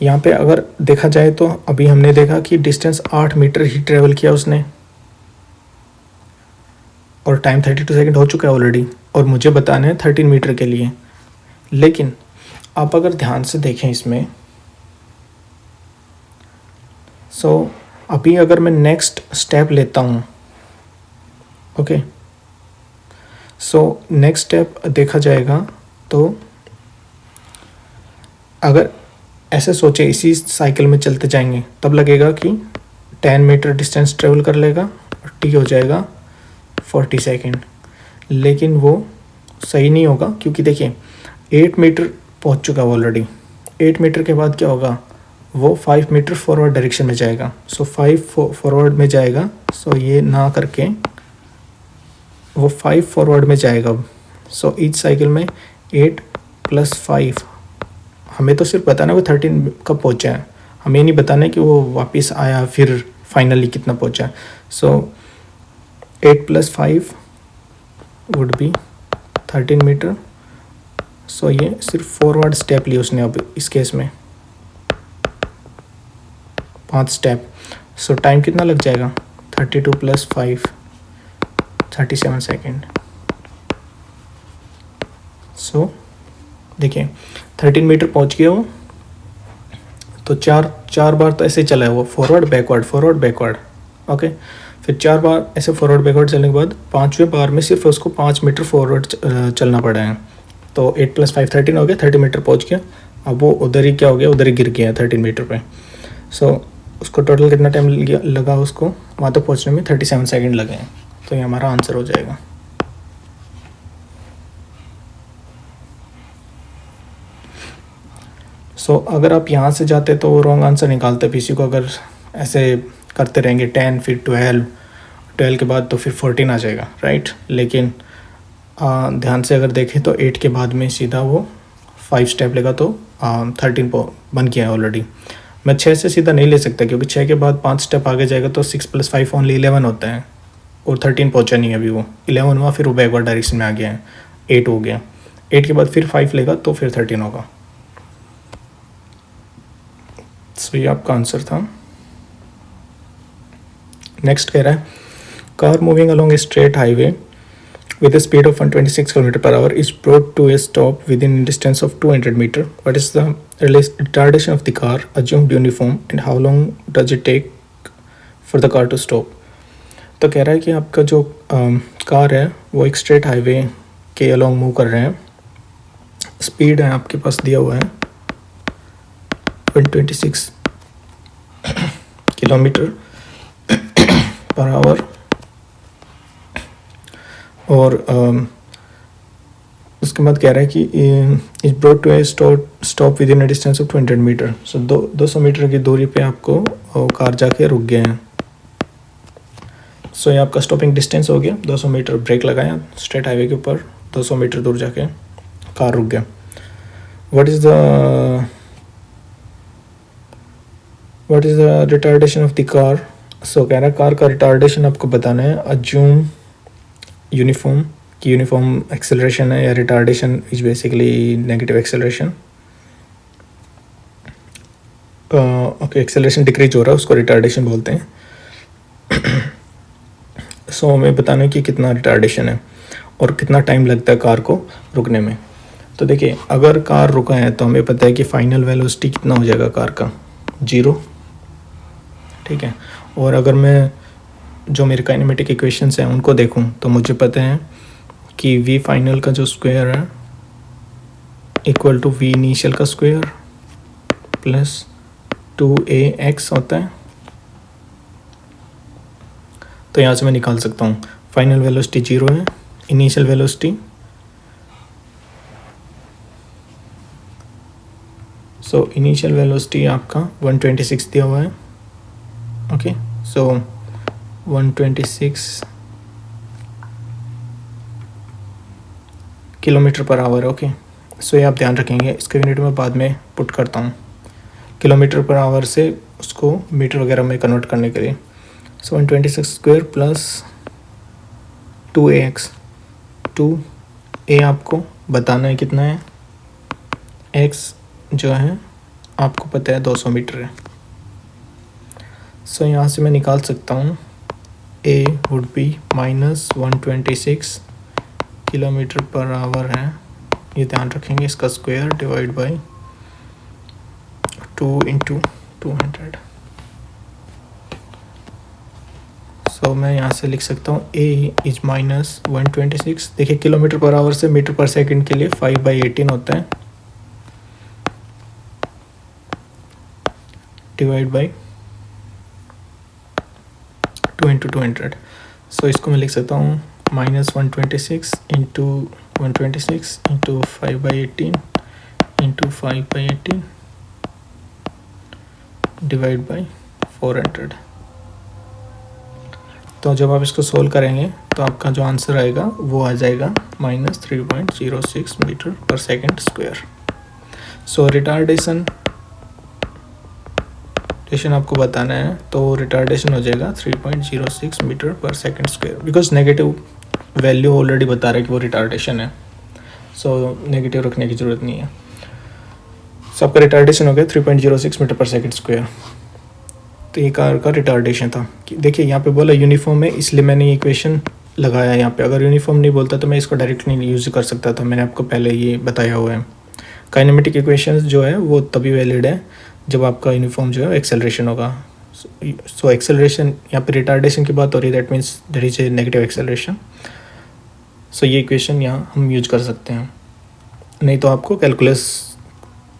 यहाँ पे अगर देखा जाए तो अभी हमने देखा कि डिस्टेंस 8 मीटर ही ट्रेवल किया उसने और टाइम 32 सेकेंड हो चुका है ऑलरेडी, और मुझे बताना है 13 मीटर के लिए। लेकिन आप अगर ध्यान से देखें इसमें, सो अभी अगर मैं नेक्स्ट स्टेप लेता हूँ, ओके, सो नेक्स्ट स्टेप देखा जाएगा तो अगर ऐसे सोचे इसी साइकिल में चलते जाएंगे तब लगेगा कि 10 मीटर डिस्टेंस ट्रेवल कर लेगा और टी हो जाएगा 40 सेकेंड। लेकिन वो सही नहीं होगा, क्योंकि देखिए 8 मीटर पहुंच चुका है ऑलरेडी। 8 मीटर के बाद क्या होगा, वो 5 मीटर फॉरवर्ड डायरेक्शन में जाएगा। सो 5 फॉरवर्ड में जाएगा, सो ये ना करके वो 5 फॉरवर्ड में जाएगा। सो ईच साइकिल में 8 + 5, हमें तो सिर्फ बताना है वो 13 कब पहुंचा है, हमें नहीं बताना है कि वो वापस आया फिर फाइनली कितना पहुंचा। सो 8 + 5 वुड बी 13 मीटर। सो ये सिर्फ फॉरवर्ड स्टेप लिए उसने अब इस केस में 5 स्टेप। सो टाइम कितना लग जाएगा 32 + 5 37 सेकेंड। सो देखिए 13 मीटर पहुंच गया वो, तो चार बार तो ऐसे चला है वो, फॉरवर्ड बैकवर्ड। ओके, फिर 4 बार ऐसे फॉरवर्ड बैकवर्ड चलने के बाद 5वें बार में सिर्फ उसको 5 मीटर फॉरवर्ड चलना पड़ा है। तो 8 + 5 13 हो गया, 30 मीटर पहुंच गया। अब वो उधर ही क्या हो गया, उधर ही गिर गया 13 मीटर पे। सो उसको टोटल कितना टाइम लगा उसको वहाँ तक पहुँचने में, 37 सेकेंड लगे हैं। तो ये हमारा आंसर हो जाएगा। सो अगर आप यहाँ से जाते तो रॉन्ग आंसर निकालते पीसी को, अगर ऐसे करते रहेंगे 10 फिर 12 के बाद तो फिर 14 आ जाएगा, राइट। लेकिन ध्यान से अगर देखें तो 8 के बाद में सीधा वो 5 स्टेप लेगा, तो 13 बन गया है ऑलरेडी। मैं 6 से सीधा नहीं ले सकता, क्योंकि 6 के बाद 5 स्टेप आगे जाएगा तो 6 + 5 ओनली 11 होता है, और 13 पहुँचा नहीं है अभी, वो 11 हुआ, फिर वो बैकवर्ड डायरेक्शन में आ गया है, 8 हो गया। 8 के बाद फिर 5 लेगा तो फिर 13 होगा। सो ये आपका आंसर था। नेक्स्ट कह रहा है, car moving along a straight highway with a speed of 126 km/h is brought to a stop within a distance of 200 meter. What is the retardation of the car assumed uniform and how long does it take for the car to stop? तो कह रहा है कि आपका जो car है वो एक स्ट्रेट हाईवे के अलोंग मूव कर रहे हैं। स्पीड है आपके पास दिया हुआ है 126 km/h, और उसके बाद कह रहा है कि is brought to a stop within a distance of 200 metre. So 200 metre की दूरी पे आपको कार जाके रुक गए हैं। सो ये आपका स्टॉपिंग डिस्टेंस हो गया 200 मीटर। ब्रेक लगाया स्ट्रेट हाईवे के ऊपर, 200 मीटर दूर जाके कार रुक गया। What is the retardation of the car. So कह रहा है कार का रिटार्डेशन आपको बताना है। अज्यूम यूनिफॉर्म की यूनिफॉर्म एक्सेलरेशन है, या retardation is basically negative acceleration. Okay, acceleration decrease हो रहा है उसको रिटार्डेशन बोलते हैं। सो हमें बताना है कि कितना रिटार्डेशन है और कितना टाइम लगता है कार को रुकने में। तो देखिए अगर कार रुका है तो हमें पता है कि फाइनल वेलोसिटी कितना हो जाएगा कार का, 0, ठीक है। और अगर मैं जो मेरे काइनेमेटिक इक्वेशंस हैं उनको देखूं तो मुझे पता है कि v फाइनल का जो स्क्वायर है इक्वल टू v इनिशियल का स्क्वायर प्लस 2ax होता है। तो यहाँ से मैं निकाल सकता हूँ फाइनल वेलोसिटी 0 है, इनिशियल वेलोसिटी इनिशियल वेलोसिटी आपका 126 दिया हुआ है। ओके, सो 126 km/h। ओके, सो ये आप ध्यान रखेंगे, इसके यूनिट में बाद में पुट करता हूँ km/h से उसको मीटर वगैरह में कन्वर्ट करने के लिए। सो 126 स्क्वायर प्लस 2ax, 2a आपको बताना है कितना है, x जो है आपको पता है 200 मीटर है। सो यहाँ से मैं निकाल सकता हूँ a वुड बी -126 km/h है, ये ध्यान रखेंगे, इसका स्क्वायर डिवाइड बाई 2 × 200। सो मैं यहाँ से लिख सकता हूँ a इज -126। देखिए km/h से मीटर/सेकंड के लिए 5/18 होता है, डिवाइड बाई 2 × 200। सो इसको मैं लिख सकता हूँ -126 × 126 × 5/18 × 5/18 डिवाइड बाई 400। तो जब आप इसको सोल्व करेंगे तो आपका जो आंसर आएगा वो आ जाएगा -3.06 मीटर/सेकंड²। सो रिटार्डेशन आपको बताना है, तो रिटार्डेशन हो जाएगा 3.06 मीटर/सेकंड², बिकॉज नेगेटिव वैल्यू ऑलरेडी बता रहा है कि वो रिटार्डेशन है। सो नेगेटिव रखने की ज़रूरत नहीं है। सो आपका रिटार्डेशन हो गया 3.06 मीटर/सेकंड²। तो ये कार का रिटार्डेशन था। देखिए यहाँ पे बोला यूनिफॉर्म है, इसलिए मैंने ये इक्वेशन लगाया यहाँ पे। अगर यूनिफॉर्म नहीं बोलता तो मैं इसको डायरेक्टली नहीं यूज़ कर सकता था, मैंने आपको पहले ये बताया हुआ है। काइनेमेटिक इक्वेशंस जो है वो तभी वैलिड है जब आपका यूनिफॉर्म जो है एक्सेलरेशन होगा। सो एक्सेलरेशन, यहाँ पे रिटार्डेशन की बात हो रही है, that means there is a negative acceleration. So ये इक्वेशन यहाँ हम यूज कर सकते हैं, नहीं तो आपको कैलकुलस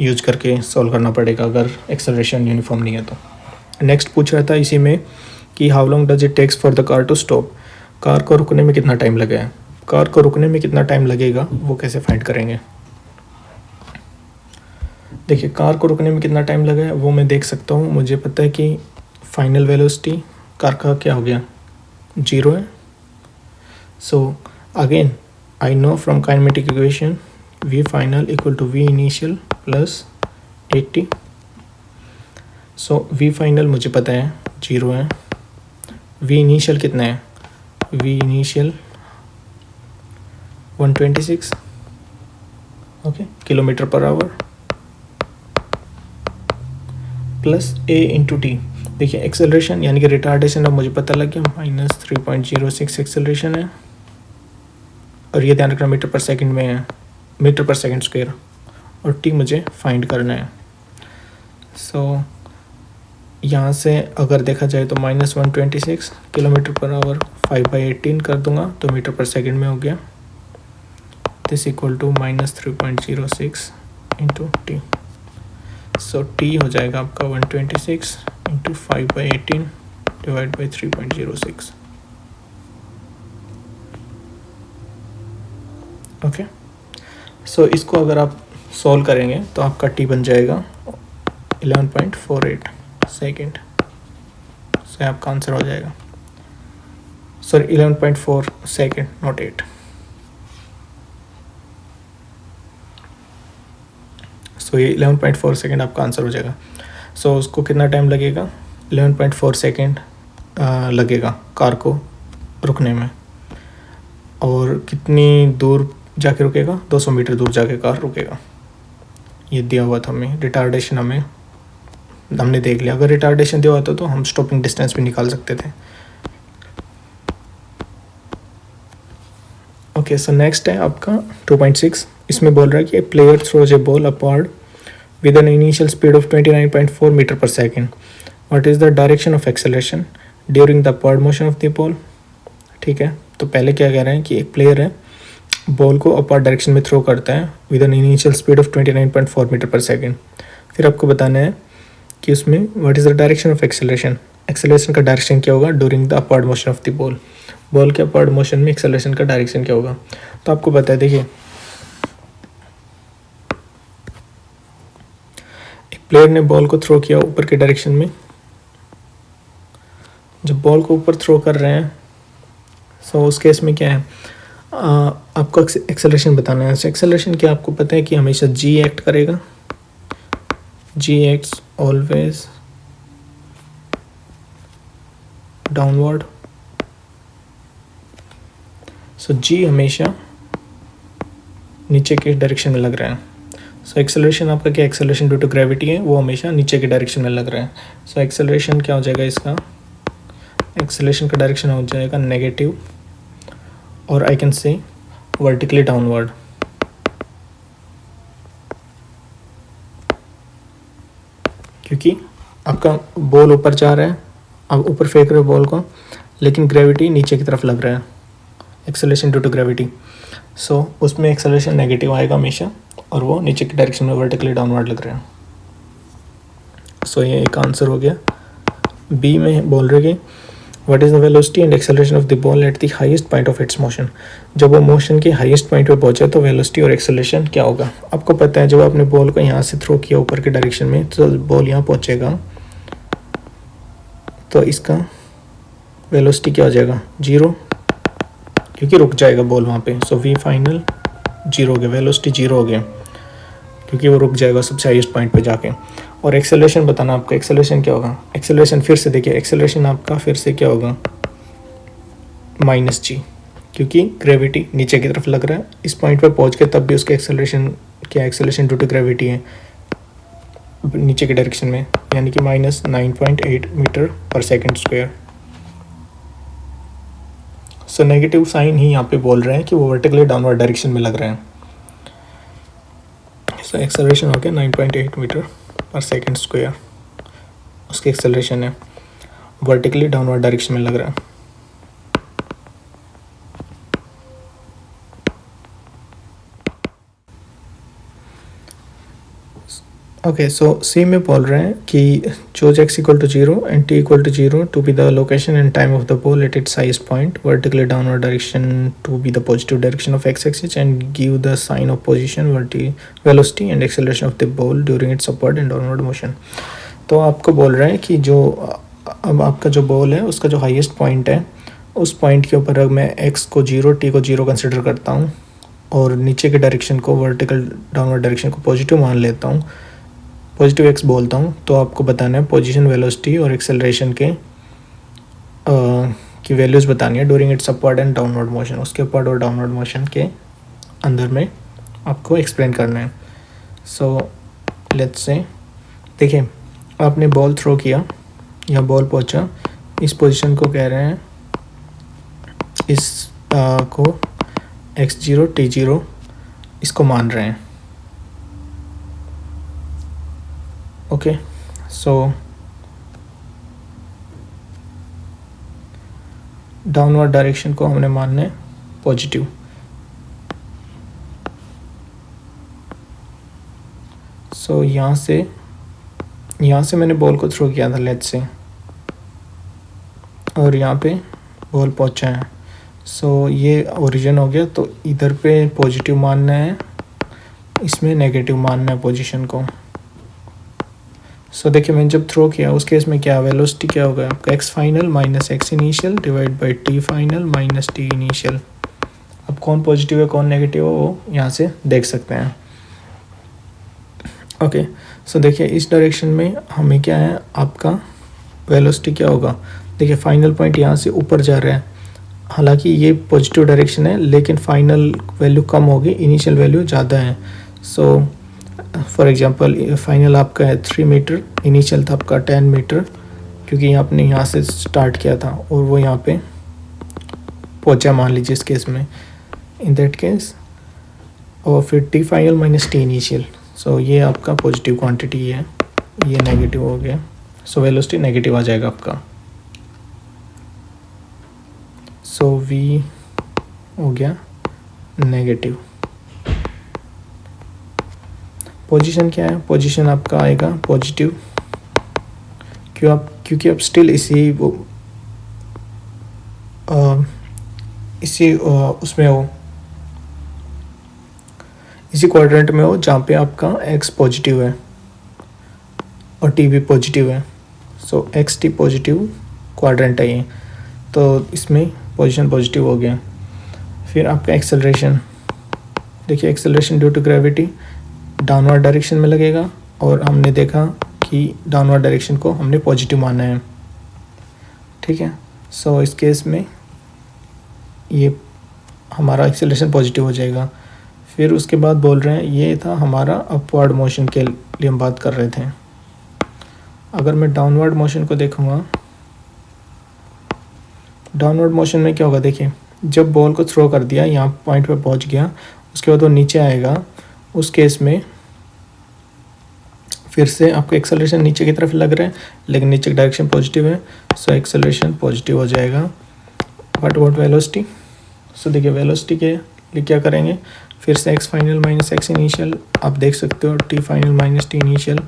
यूज करके सॉल्व करना पड़ेगा अगर एक्सेलरेशन यूनिफॉर्म नहीं है तो। नेक्स्ट पूछ रहा था इसी में कि how long does it takes for the car to stop. Car को रुकने में कितना टाइम लगेगा। कार को रुकने में कितना टाइम लगेगा वो कैसे फाइंड करेंगे। देखिए कार को रुकने में कितना टाइम लगेगा वो मैं देख सकता हूँ। मुझे पता है कि फाइनल वेलोसिटी कार का क्या हो गया, 0 है। So again I know from kinematic equation v final equal to v initial plus 80। So v final मुझे पता है 0 है। v इनिशियल कितना है, v initial 126 okay kilometre per our plus a into T. देखिए एक्सेलरेशन यानी कि रिटार्डेशन अब मुझे पता लग गया, -3.06 एक्सेलरेशन है, और ये ध्यान रखना मीटर पर सेकंड में है, मीटर पर सेकंड स्क्वायर, और टी मुझे फाइंड करना है। सो यहाँ से अगर देखा जाए तो -126 किलोमीटर पर आवर 5/18 कर दूंगा तो मीटर पर सेकंड में हो गया। This equal to -3.06 into t. So t हो जाएगा आपका 126 into 5/18 divide by 3.06 okay. So इसको अगर आप सॉल्व करेंगे तो आपका टी बन जाएगा 11.48 सेकेंड। सो आपका आंसर हो जाएगा, सॉरी 11.4 सेकेंड नॉट 8। सो ये 11.4 सेकेंड आपका आंसर हो जाएगा। सो उसको कितना टाइम लगेगा, 11.4 सेकेंड लगेगा कार को रुकने में। और कितनी दूर जाके रुकेगा, 200 मीटर दूर जाके कार रुकेगा। ये दिया हुआ था हमें, रिटार्डेशन हमने देख लिया। अगर रिटार्डेशन दिया होता तो हम स्टॉपिंग डिस्टेंस भी निकाल सकते थे। ओके सो नेक्स्ट है आपका 2.6। इसमें बोल रहा है कि a player throws a ball upward with an initial speed of 29.4 metre per second. What is the direction of acceleration during the upward motion of the ball. ठीक है, तो पहले क्या कह रहे हैं कि एक प्लेयर है, बॉल को अपवर्ड डायरेक्शन में थ्रो करता है with an initial speed of 29.4 metre per second. फिर आपको बताना है कि उसमें what is the direction of acceleration, acceleration का डायरेक्शन क्या होगा during the upward motion of the ball. Ball के अपवर्ड मोशन में एक्सेलरेशन का डायरेक्शन क्या होगा। तो आपको पता है, देखिए एक प्लेयर ने बॉल को थ्रो किया ऊपर के डायरेक्शन में। जब बॉल को ऊपर थ्रो कर रहे हैं सो उस केस में क्या है, आपको एक्सेलरेशन बताना है। एक्सेलरेशन क्या आपको पता है कि हमेशा जी एक्ट करेगा, जी एक्ट्स ऑलवेज डाउनवर्ड। सो जी हमेशा नीचे के डायरेक्शन में लग रहा है। सो एक्सेलरेशन आपका क्या, एक्सेलरेशन ड्यू टू ग्रेविटी है, वो हमेशा नीचे के डायरेक्शन में लग रहा है। सो एक्सेलरेशन क्या हो जाएगा इसका, एक्सेलरेशन का डायरेक्शन हो जाएगा नेगेटिव, और आई कैन से वर्टिकली डाउनवर्ड। क्योंकि आपका बॉल ऊपर जा रहा है, आप ऊपर फेंक रहे हो बॉल को, लेकिन ग्रेविटी नीचे की तरफ लग रहा है, एक्सेलरेशन ड्यू टू ग्रेविटी। सो उसमें एक्सेलरेशन नेगेटिव आएगा हमेशा, और वो नीचे की डायरेक्शन में वर्टिकली डाउनवर्ड लग रहा है। सो ये एक आंसर हो गया। बी में बोल रहे कि what is the velocity and acceleration of the ball at the highest point of its motion. जब वो मोशन के हाईएस्ट पॉइंट पे पहुंचे तो वेलोसिटी और एक्सेलरेशन क्या होगा। आपको पता है जब आपने बॉल को यहाँ से थ्रो किया ऊपर के डायरेक्शन में तो बॉल यहाँ पहुंचेगा तो इसका वेलोसिटी क्या हो जाएगा, 0, क्योंकि रुक जाएगा बॉल वहाँ पे। सो वी फाइनल 0 हो गया, वेलोसिटी 0 हो गया क्योंकि वो रुक जाएगा सबसे हाईएस्ट पॉइंट पे जाके। और एक्सेलरेशन बताना आपका, एक्सेलरेशन क्या होगा। एक्सेलरेशन फिर से देखिए, एक्सेलरेशन आपका फिर से क्या होगा, -g, क्योंकि ग्रेविटी नीचे की तरफ लग रहा है। इस पॉइंट पे पहुंच के तब भी उसके एक्सेलरेशन क्या, एक्सेलरेशन ड्यू टू ग्रेविटी है, नीचे की डायरेक्शन में, यानी कि -9.8 metre per second square. So negative sign ही यहाँ पे बोल रहे हैं कि वो वर्टिकली डाउनवर्ड डायरेक्शन में लग रहे हैं। सो एक्सेलरेशन हो गया 9.8 मीटर पर सेकंड स्क्वायर, उसकी एक्सेलरेशन है, वर्टिकली डाउनवर्ड डायरेक्शन में लग रहा है। ओके, सो सी में बोल रहे हैं कि choose x equal to 0 and t equal to 0 to be the location and time of the ball at its highest point, vertically downward direction to be the positive direction of x axis and give the sign of position, velocity and acceleration of the ball during its upward and downward motion. तो आपको बोल रहे हैं कि जो अब आपका जो बॉल है उसका जो हाईएस्ट पॉइंट है, उस पॉइंट के ऊपर अगर मैं x को 0 t को 0 कंसिडर करता हूँ और नीचे के डायरेक्शन को, वर्टिकल डाउनवर्ड डायरेक्शन को पॉजिटिव मान लेता हूँ, पॉजिटिव एक्स बोलता हूँ, तो आपको बताना है पोजीशन, वेलोसिटी और एक्सेलरेशन के की वैल्यूज़ बतानी है during its upward and downward motion. उसके अपवर्ड और डाउनवर्ड मोशन के अंदर में आपको एक्सप्लेन करना है। सो लेट्स से देखिए, आपने बॉल थ्रो किया या बॉल पहुँचा, इस पोजीशन को कह रहे हैं, इस को x0 t0 इसको मान रहे हैं। ओके, सो डाउनवर्ड डायरेक्शन को हमने मानना है पॉजिटिव। सो यहाँ से मैंने बॉल को थ्रो किया था लेट्स से, और यहाँ पे बॉल पहुँचा है। सो ये ओरिजिन हो गया, तो इधर पे पॉजिटिव मानना है, इसमें नेगेटिव मानना है पोजीशन को। सो देखिए, मैंने जब थ्रो किया उस केस में क्या वेलोसिटी क्या होगा आपका, x final minus x initial divide by t final minus t initial. अब कौन पॉजिटिव है कौन नेगेटिव है वो यहाँ से देख सकते हैं। ओके, सो देखिए इस डायरेक्शन में हमें क्या है, आपका वेलोसिटी क्या होगा। देखिए फाइनल पॉइंट यहाँ से ऊपर जा रहा है, हालांकि ये पॉजिटिव डायरेक्शन है लेकिन फाइनल वैल्यू कम होगी, इनिशियल वैल्यू ज़्यादा है। सो फॉर एग्जांपल फाइनल आपका है 3 मीटर, इनिशियल था आपका 10 मीटर, क्योंकि आपने यहाँ से स्टार्ट किया था और वो यहाँ पे पहुँचा मान लीजिए इस केस में, इन दैट केस, और फिर T final minus T initial. So ये आपका पॉजिटिव क्वांटिटी है, ये नेगेटिव हो गया। सो वेलोसिटी नेगेटिव आ जाएगा आपका। सो वी हो गया नेगेटिव। पोजीशन क्या है, पोजीशन आपका आएगा पॉजिटिव, क्योंकि आप स्टिल उसमें हो, इसी क्वाड्रेंट में हो जहाँ पे आपका x पॉजिटिव है और t भी पॉजिटिव है। सो एक्स टी पॉजिटिव क्वाड्रेंट है ये, तो इसमें पोजीशन पॉजिटिव हो गया। फिर आपका एक्सेलरेशन, देखिए acceleration due to gravity downward direction में लगेगा, और हमने देखा कि डाउनवर्ड डायरेक्शन को हमने पॉजिटिव माना है, ठीक है। सो इस केस में ये हमारा एक्सेलरेशन पॉजिटिव हो जाएगा। फिर उसके बाद बोल रहे हैं, ये था हमारा अपवर्ड मोशन के लिए हम बात कर रहे थे। अगर मैं डाउनवर्ड मोशन को देखूँगा, डाउनवर्ड मोशन में क्या होगा, देखिए जब बॉल को थ्रो कर दिया, यहाँ पॉइंट पे पहुँच गया, उसके बाद वो नीचे आएगा, उस केस में फिर से आपका एक्सेलरेशन नीचे की तरफ लग रहा है लेकिन नीचे की डायरेक्शन पॉजिटिव है। सो एक्सेलरेशन पॉजिटिव हो जाएगा। व्हाट वेलोसिटी, सो देखिए वेलोसिटी के लिए क्या करेंगे, फिर से x final minus x initial, आप देख सकते हो t final minus t initial.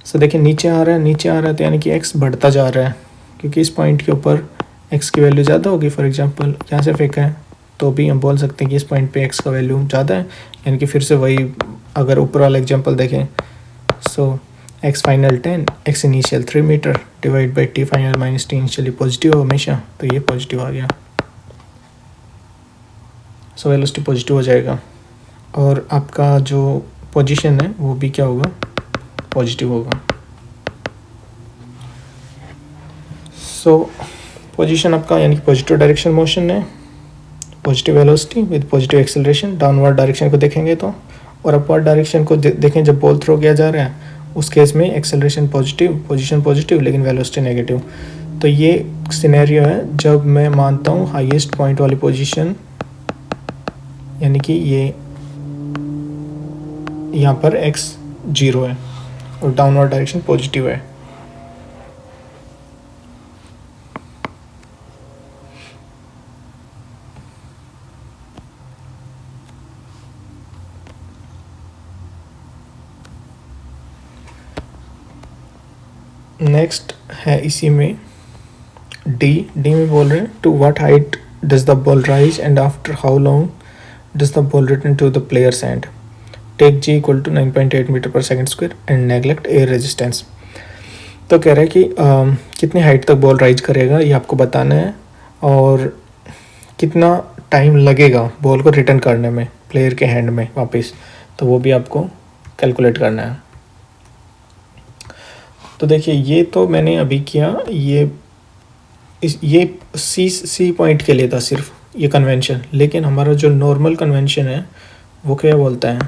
So देखिए नीचे आ रहा है तो यानी कि x बढ़ता जा रहा है, क्योंकि इस पॉइंट के ऊपर x की वैल्यू ज़्यादा होगी। फॉर एग्जांपल यहाँ से फेंका है तो भी हम बोल सकते हैं कि इस पॉइंट पे x का वैल्यू ज़्यादा है, यानी कि फिर से वही अगर ऊपर वाला एग्जांपल देखें, so x final 10 x initial 3 metre divide by t final minus t initial, positive हो हमेशा, तो ये पॉजिटिव आ गया। सो वेलोसिटी पॉजिटिव हो जाएगा, और आपका जो पोजीशन है वो भी क्या होगा, पॉजिटिव होगा। सो पोजीशन आपका यानी कि पॉजिटिव डायरेक्शन मोशन है, positive velocity with positive acceleration. Downward direction को देखेंगे तो, और अपवर्ड डायरेक्शन को देखें, जब बॉल थ्रो किया जा रहा है उस केस में एक्सेलरेशन पॉजिटिव, पोजीशन पॉजिटिव लेकिन वेलोसिटी नेगेटिव। तो ये सिनेरियो है जब मैं मानता हूँ हाईएस्ट पॉइंट वाली पोजीशन, यानी कि ये यहाँ पर x 0 है और डाउनवर्ड डायरेक्शन पॉजिटिव है। नेक्स्ट है इसी में डी में बोल रहे हैं to what height does the ball rise and after how long does the ball return to the player's hand, take g equal to 9.8 metre per second square and neglect air resistance. तो कह रहा है कि कितनी height तक ball rise करेगा ये आपको बताना है और कितना टाइम लगेगा बॉल को रिटर्न करने में प्लेयर के हैंड में वापस, तो वो भी आपको कैलकुलेट करना है। तो देखिए ये तो मैंने अभी किया, ये सी पॉइंट के लिए था सिर्फ ये कन्वेंशन, लेकिन हमारा जो नॉर्मल कन्वेंशन है वो क्या बोलता है,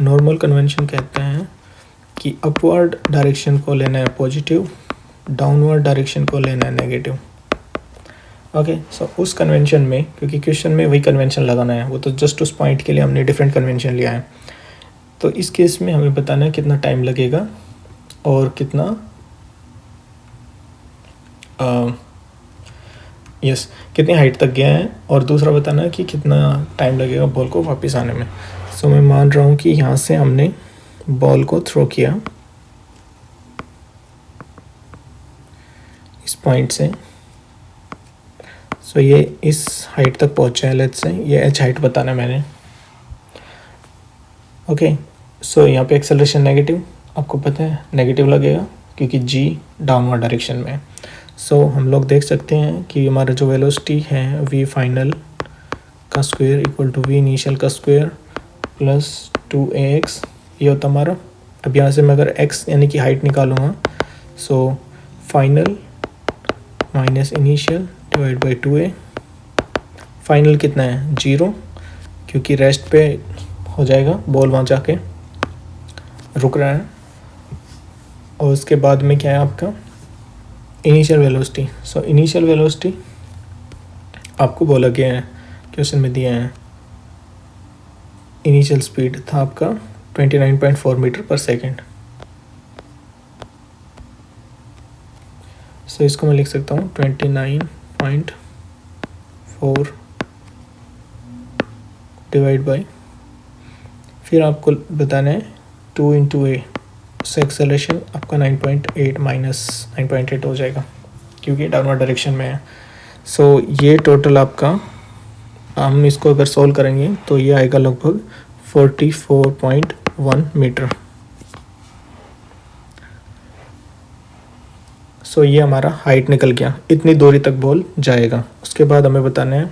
नॉर्मल कन्वेंशन कहते हैं कि अपवर्ड डायरेक्शन को लेना है पॉजिटिव, डाउनवर्ड डायरेक्शन को लेना है नेगेटिव। ओके, सो उस कन्वेंशन में, क्योंकि क्वेश्चन में वही कन्वेंशन लगाना है, वो तो जस्ट उस पॉइंट के लिए हमने डिफरेंट कन्वेंशन लिया है। तो इस केस में हमें बताना है कितना टाइम लगेगा और कितना कितनी हाइट तक गया है, और दूसरा बताना है कि कितना टाइम लगेगा बॉल को वापस आने में। सो मैं मान रहा हूँ कि यहाँ से हमने बॉल को थ्रो किया इस पॉइंट से, सो ये इस हाइट तक पहुँचा है, लेट्स से ये h हाइट बताना है मैंने। ओके, सो यहाँ पे एक्सेलरेशन नेगेटिव, आपको पता है नेगेटिव लगेगा क्योंकि g डाउनवर्ड डायरेक्शन में है। सो हम लोग देख सकते हैं कि हमारा जो वेलोसिटी है v फाइनल का square equal to v initial का स्क्वायर प्लस 2ax, ये होता हमारा। अब यहाँ से मैं अगर x यानी कि हाइट निकालूँगा, so final minus initial divide by 2a, final कितना है 0, क्योंकि रेस्ट पे हो जाएगा, बॉल वहाँ जाके रुक रहा है। और उसके बाद में क्या है आपका initial velocity. So initial velocity आपको बोला गया है, क्वेश्चन में दिया है, इनिशियल स्पीड था आपका 29.4 मीटर पर सेकेंड। सो इसको मैं लिख सकता हूँ 29.4 डिवाइड बाई, फिर आपको बताना है 2 इंटू ए, उससे एक्सेलरेशन आपका 9.8 माइनस 9.8 हो जाएगा क्योंकि डाउनवर्ड डायरेक्शन में है। सो ये टोटल आपका, हम इसको अगर सॉल्व करेंगे तो ये आएगा लगभग 44.1 मीटर। सो ये हमारा हाइट निकल गया, इतनी दूरी तक बॉल जाएगा। उसके बाद हमें बताना है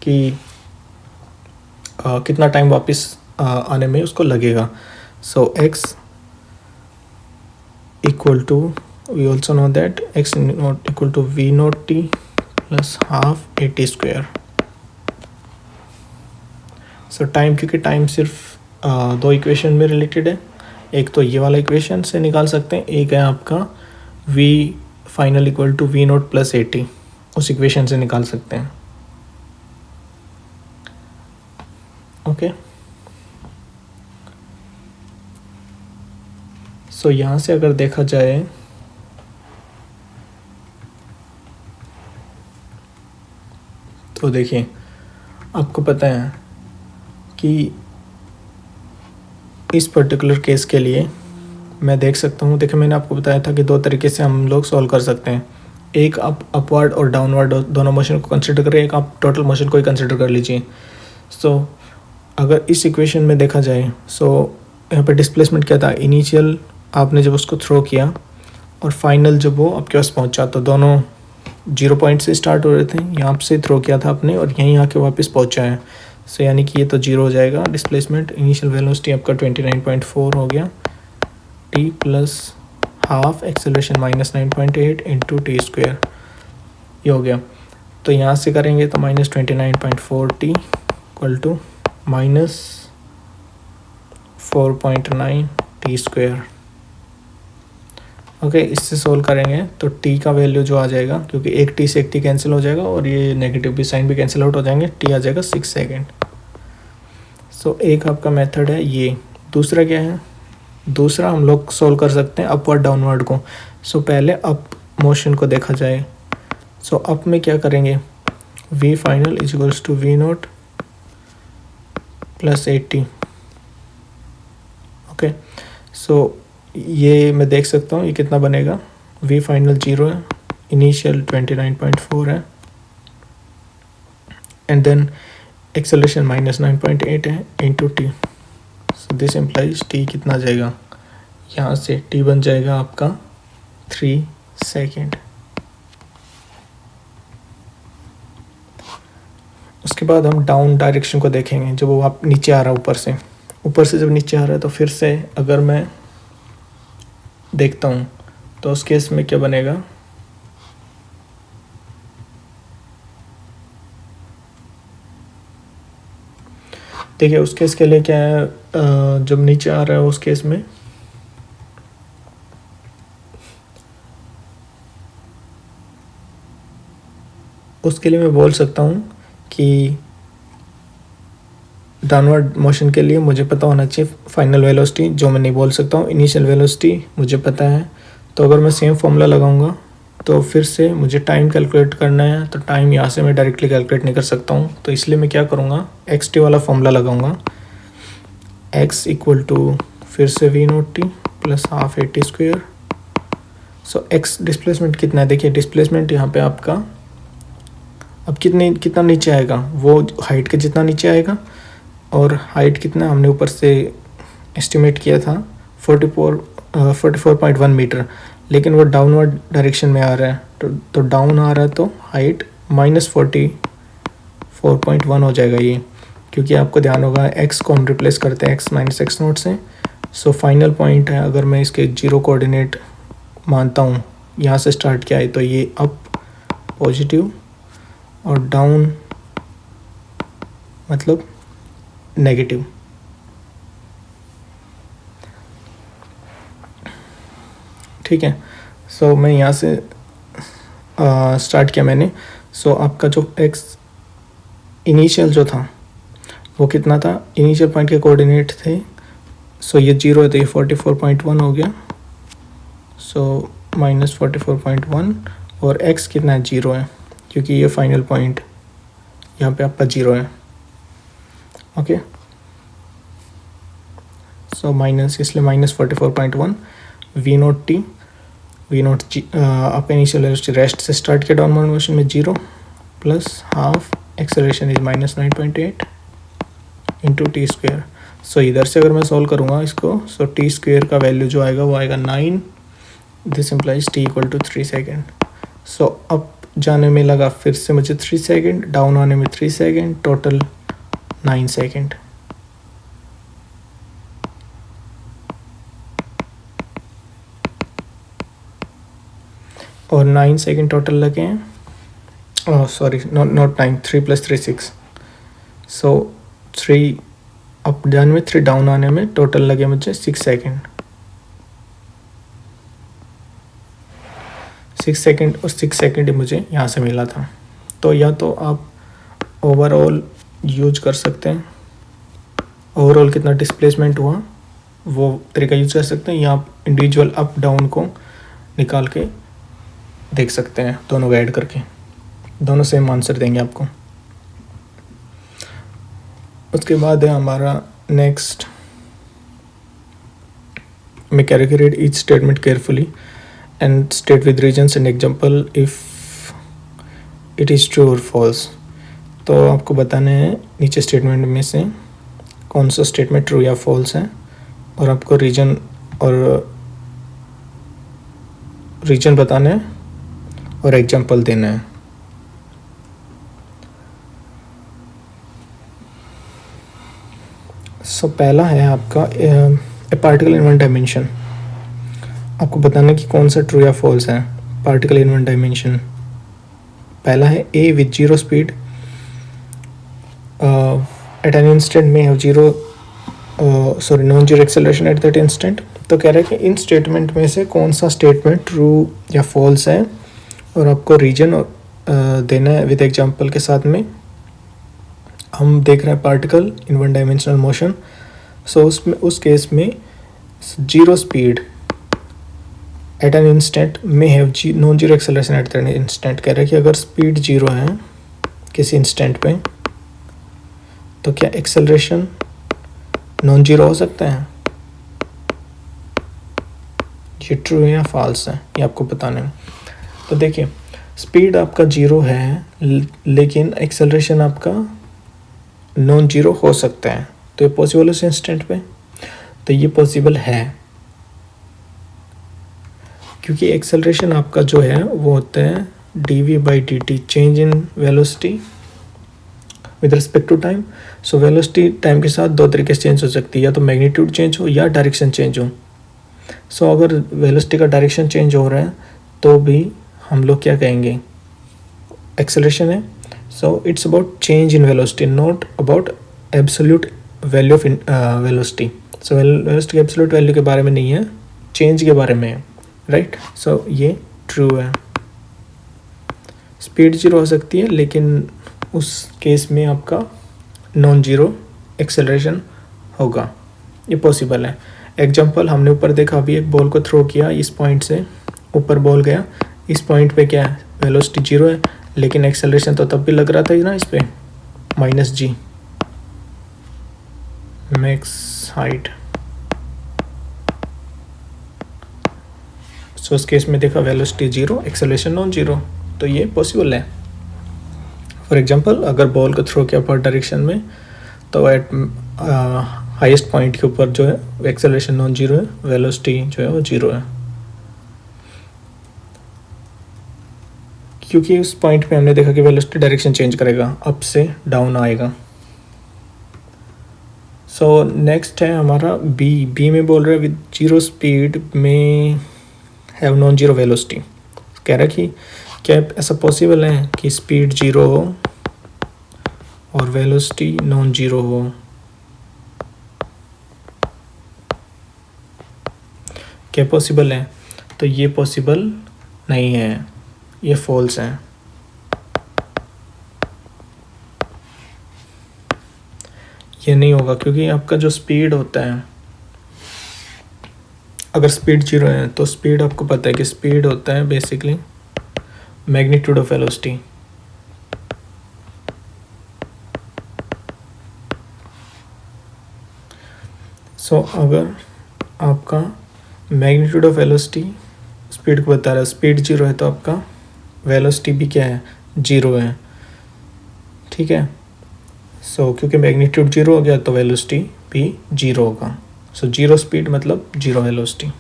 कि कितना टाइम वापस आने में उसको लगेगा। सो x equal to, we also know that x not equal to v naught t plus half at square। So time, क्योंकि टाइम सिर्फ दो इक्वेशन में रिलेटेड है, एक तो ये वाला इक्वेशन से निकाल सकते हैं, एक है आपका v final equal to v nought plus 80, उस इक्वेशन से निकाल सकते हैं। ओके, सो यहाँ से अगर देखा जाए तो देखिए आपको पता है कि इस पर्टिकुलर केस के लिए मैं देख सकता हूँ, देखिए मैंने आपको बताया था कि दो तरीके से हम लोग सॉल्व कर सकते हैं, एक आप अपवर्ड और डाउनवर्ड दोनों मोशन को कंसिडर करें, एक आप टोटल मोशन को ही कंसिडर कर लीजिए। सो अगर इस इक्वेशन में देखा जाए, सो यहाँ पे डिस्प्लेसमेंट क्या था, इनिशियल आपने जब उसको थ्रो किया और फाइनल जब वो आपके पास पहुँचा, तो दोनों 0 पॉइंट से स्टार्ट हो रहे थे, यहाँ से थ्रो किया था आपने और यहीं आके वापस पहुँचा है। सो यानी कि ये तो 0 हो जाएगा डिस्प्लेसमेंट। इनिशियल वेलोसिटी आपका 29.4 हो गया, t plus half acceleration minus 9.8 into t square, ये हो गया। तो यहाँ से करेंगे तो minus 29.4 t equal to minus 4.9 t square. Okay, इससे सोल्व करेंगे तो टी का वैल्यू जो आ जाएगा, क्योंकि एक टी से एक टी कैंसिल हो जाएगा और ये नेगेटिव भी साइन भी कैंसिल आउट हो जाएंगे, टी आ जाएगा 6 सेकेंड। सो एक आपका मेथड है ये। दूसरा क्या है, दूसरा हम लोग सोल्व कर सकते हैं अपवर्ड डाउनवर्ड को। सो पहले अप मोशन को देखा जाए। सो अप में क्या करेंगे, V final is equals to we note plus 80। Okay, so ये मैं देख सकता हूँ ये कितना बनेगा। वी फाइनल 0 है, इनिशियल 29.4 है, एंड देन एक्सेलरेशन -9.8 है into t. So this implies T कितना जाएगा, यहाँ से टी बन जाएगा आपका 3 सेकेंड। उसके बाद हम डाउन डायरेक्शन को देखेंगे, जब वो आप नीचे आ रहा है ऊपर से जब नीचे आ रहा है तो फिर से अगर मैं देखता हूँ तो उस केस में क्या बनेगा, देखिए उस केस के लिए क्या है, जब नीचे आ रहा है उस केस में उसके लिए मैं बोल सकता हूँ कि डाउनवर्ड मोशन के लिए मुझे पता होना चाहिए फाइनल वेलोसिटी, जो मैं नहीं बोल सकता हूँ। इनिशियल वेलोसिटी मुझे पता है, तो अगर मैं सेम फॉर्मूला लगाऊंगा तो फिर से मुझे टाइम कैलकुलेट करना है, तो टाइम यहाँ से मैं डायरेक्टली कैलकुलेट नहीं कर सकता हूँ। तो इसलिए मैं क्या करूँगा, एक्स टी वाला फॉर्मूला लगाऊंगा। एक्स इक्वल टू फिर से v note t plus half 80 square. So x displacement कितना है, देखिए डिस्प्लेसमेंट यहाँ पे आपका अब कितना नीचे आएगा, वो हाइट के जितना नीचे आएगा, और हाइट कितना हमने ऊपर से एस्टिमेट किया था 44.1 मीटर, लेकिन वो डाउनवर्ड डायरेक्शन में आ रहा है, तो डाउन आ रहा है तो हाइट -44.1 हो जाएगा ये, क्योंकि आपको ध्यान होगा एक्स को हम रिप्लेस करते हैं एक्स माइनस एक्स नोट से। सो फाइनल पॉइंट है, अगर मैं इसके 0 कोऑर्डिनेट मानता हूँ, यहाँ से स्टार्ट किया है, तो ये अप पॉजिटिव और डाउन मतलब नेगेटिव। ठीक है, सो मैं यहाँ से स्टार्ट किया मैंने। सो आपका जो एक्स इनिशियल जो था वो कितना था, इनिशियल पॉइंट के कोऑर्डिनेट थे, सो ये 0 है तो ये 44.1 हो गया, सो -44.1, और एक्स कितना है 0 है, क्योंकि ये फाइनल पॉइंट यहाँ पे आपका 0 है। ओके, सो माइनस, इसलिए -44.1 V note T, V naught आप इनिशियल वेलोसिटी रेस्ट से स्टार्ट किया डाउनवर्ड मोशन में 0 plus half acceleration is -9.8 into T square. So इधर से अगर मैं सॉल्व करूँगा इसको, सो टी स्क्वेयर का वैल्यू जो आएगा वो आएगा 9। This implies T equal to 3 second. So up जाने में लगा फिर से मुझे 3 सेकेंड, डाउन आने में 3 सेकेंड, टोटल 9 सेकेंड। और 9 सेकेंड टोटल लगे हैं, सॉरी नॉट 9, 3 + 3 6। सो 3 अप जाने में 3 डाउन आने में टोटल लगे मुझे 6 सेकेंड। 6 सेकेंड और 6 सेकेंड मुझे यहाँ से मिला था। तो या तो आप ओवरऑल यूज कर सकते हैं, ओवरऑल कितना डिस्प्लेसमेंट हुआ वो तरीका यूज कर सकते हैं, या आप इंडिविजुअल अप डाउन को निकाल के देख सकते हैं, दोनों को ऐड करके, दोनों सेम आंसर देंगे आपको। उसके बाद है हमारा नेक्स्ट, मैं calculate each statement carefully and state with reasons and example if it is true और फॉल्स। तो आपको बताना है नीचे स्टेटमेंट में से कौन सा स्टेटमेंट ट्रू या फॉल्स है, और आपको रीजन बताना है और एग्जांपल देना है। सो पहला है आपका ए पार्टिकल इन वन डायमेंशन। आपको बताना है कि कौन सा ट्रू या फॉल्स है। पार्टिकल इन वन डायमेंशन पहला है a with 0 speed at an instant में have non zero acceleration at that instant. तो कह रहा है कि इन स्टेटमेंट में से कौन सा स्टेटमेंट ट्रू या फॉल्स है, और आपको रीजन देना है विद एग्जांपल के साथ में। हम देख रहे हैं particle in one dimensional motion. So उसमें उस केस में zero speed at an instant में have non zero acceleration at an instant. कह रहा है कि अगर स्पीड जीरो है किसी इंस्टेंट पे तो क्या एक्सेलरेशन नॉन जीरो हो सकता है? ये ट्रू है या फॉल्स है, ये आपको बताना है। तो देखिए, स्पीड आपका जीरो है लेकिन एक्सेलरेशन आपका नॉन जीरो हो सकता है, तो ये पॉसिबल उस इंस्टेंट पे? तो ये पॉसिबल है, क्योंकि एक्सेलरेशन आपका जो है वो होता है dv/dt, change in velocity with respect to time. So velocity time के साथ दो तरीके से चेंज हो सकती है, या तो मैग्नीट्यूड चेंज हो या डायरेक्शन चेंज हो। सो अगर वेलोसिटी का डायरेक्शन चेंज हो रहा है तो भी हम लोग क्या कहेंगे, एक्सेलरेशन है। So it's about change in velocity, not about absolute value of velocity. So velocity के एब्सोल्यूट वैल्यू के बारे में नहीं है, चेंज के बारे में है, राइट। सो ये ट्रू है। स्पीड जीरो हो सकती है लेकिन उस केस में आपका नॉन जीरो एक्सेलरेशन होगा, ये पॉसिबल है। एग्जांपल हमने ऊपर देखा, अभी एक बॉल को थ्रो किया, इस पॉइंट से ऊपर बॉल गया, इस पॉइंट पे क्या है, वेलोसिटी जीरो है लेकिन एक्सेलरेशन तो तब भी लग रहा था ना इस पे, -g मैक्स हाइट। सो उस केस में देखा velocity zero, acceleration non zero, तो ये पॉसिबल है। फॉर एग्जांपल अगर बॉल को थ्रो किया अपर डायरेक्शन में तो एट हाईएस्ट पॉइंट के ऊपर जो है एक्सेलरेशन नॉन जीरो है, वेलोसिटी जो है वो जीरो है, क्योंकि उस पॉइंट पे हमने देखा कि वेलोसिटी डायरेक्शन चेंज करेगा, अप से डाउन आएगा। सो नेक्स्ट है हमारा बी में बोल रहा है विद जीरो स्पीड में हैव नॉन जीरो वेलोसिटी। कह रहा है कि क्या ऐसा पॉसिबल है कि स्पीड जीरो हो और वेलोसिटी नॉन जीरो हो? क्या पॉसिबल है? तो ये पॉसिबल नहीं है, ये फॉल्स है। ये नहीं होगा क्योंकि आपका जो स्पीड होता है, अगर स्पीड जीरो है तो स्पीड आपको पता है कि स्पीड होता है बेसिकली मैग्नीट्यूड ऑफ वेलोसिटी। सो अगर आपका मैग्नीट्यूड ऑफ वेलोसिटी स्पीड को बता रहा है, स्पीड जीरो है तो आपका वेलोसिटी भी क्या है, जीरो है, ठीक है। सो क्योंकि मैग्नीट्यूड जीरो हो गया तो वेलोसिटी भी जीरो होगा। सो जीरो स्पीड मतलब zero velocity.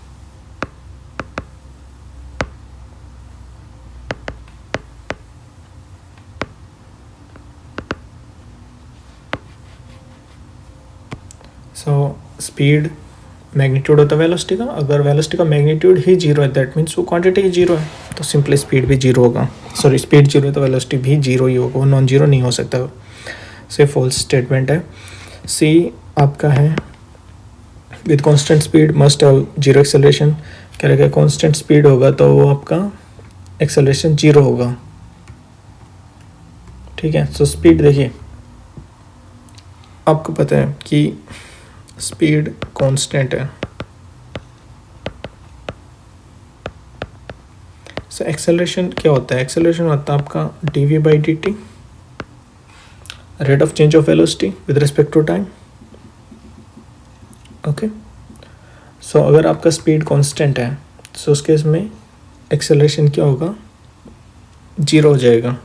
So speed magnitude होता है वेलोसिटी का, अगर वेलोसिटी का मैग्नीट्यूड ही जीरो है दैट मीन्स वो क्वांटिटी ही जीरो है, तो सिंपली स्पीड भी जीरो होगा। सॉरी, स्पीड जीरो है तो वेलोसिटी भी जीरो ही होगा, वो नॉन जीरो नहीं हो सकता। से फॉल्स स्टेटमेंट है। सी आपका है with constant speed must have zero acceleration. कह रहा है कांस्टेंट स्पीड होगा तो वो आपका एक्सेलरेशन जीरो होगा, ठीक है। सो स्पीड देखिए, आपको पता है कि स्पीड कांस्टेंट है। सो एक्सेलरेशन क्या होता है? एक्सेलरेशन होता है आपका dv/dt, rate of change of velocity with respect to time, okay. So अगर आपका स्पीड कांस्टेंट है सो उस केस में एक्सेलरेशन क्या होगा, जीरो हो जाएगा,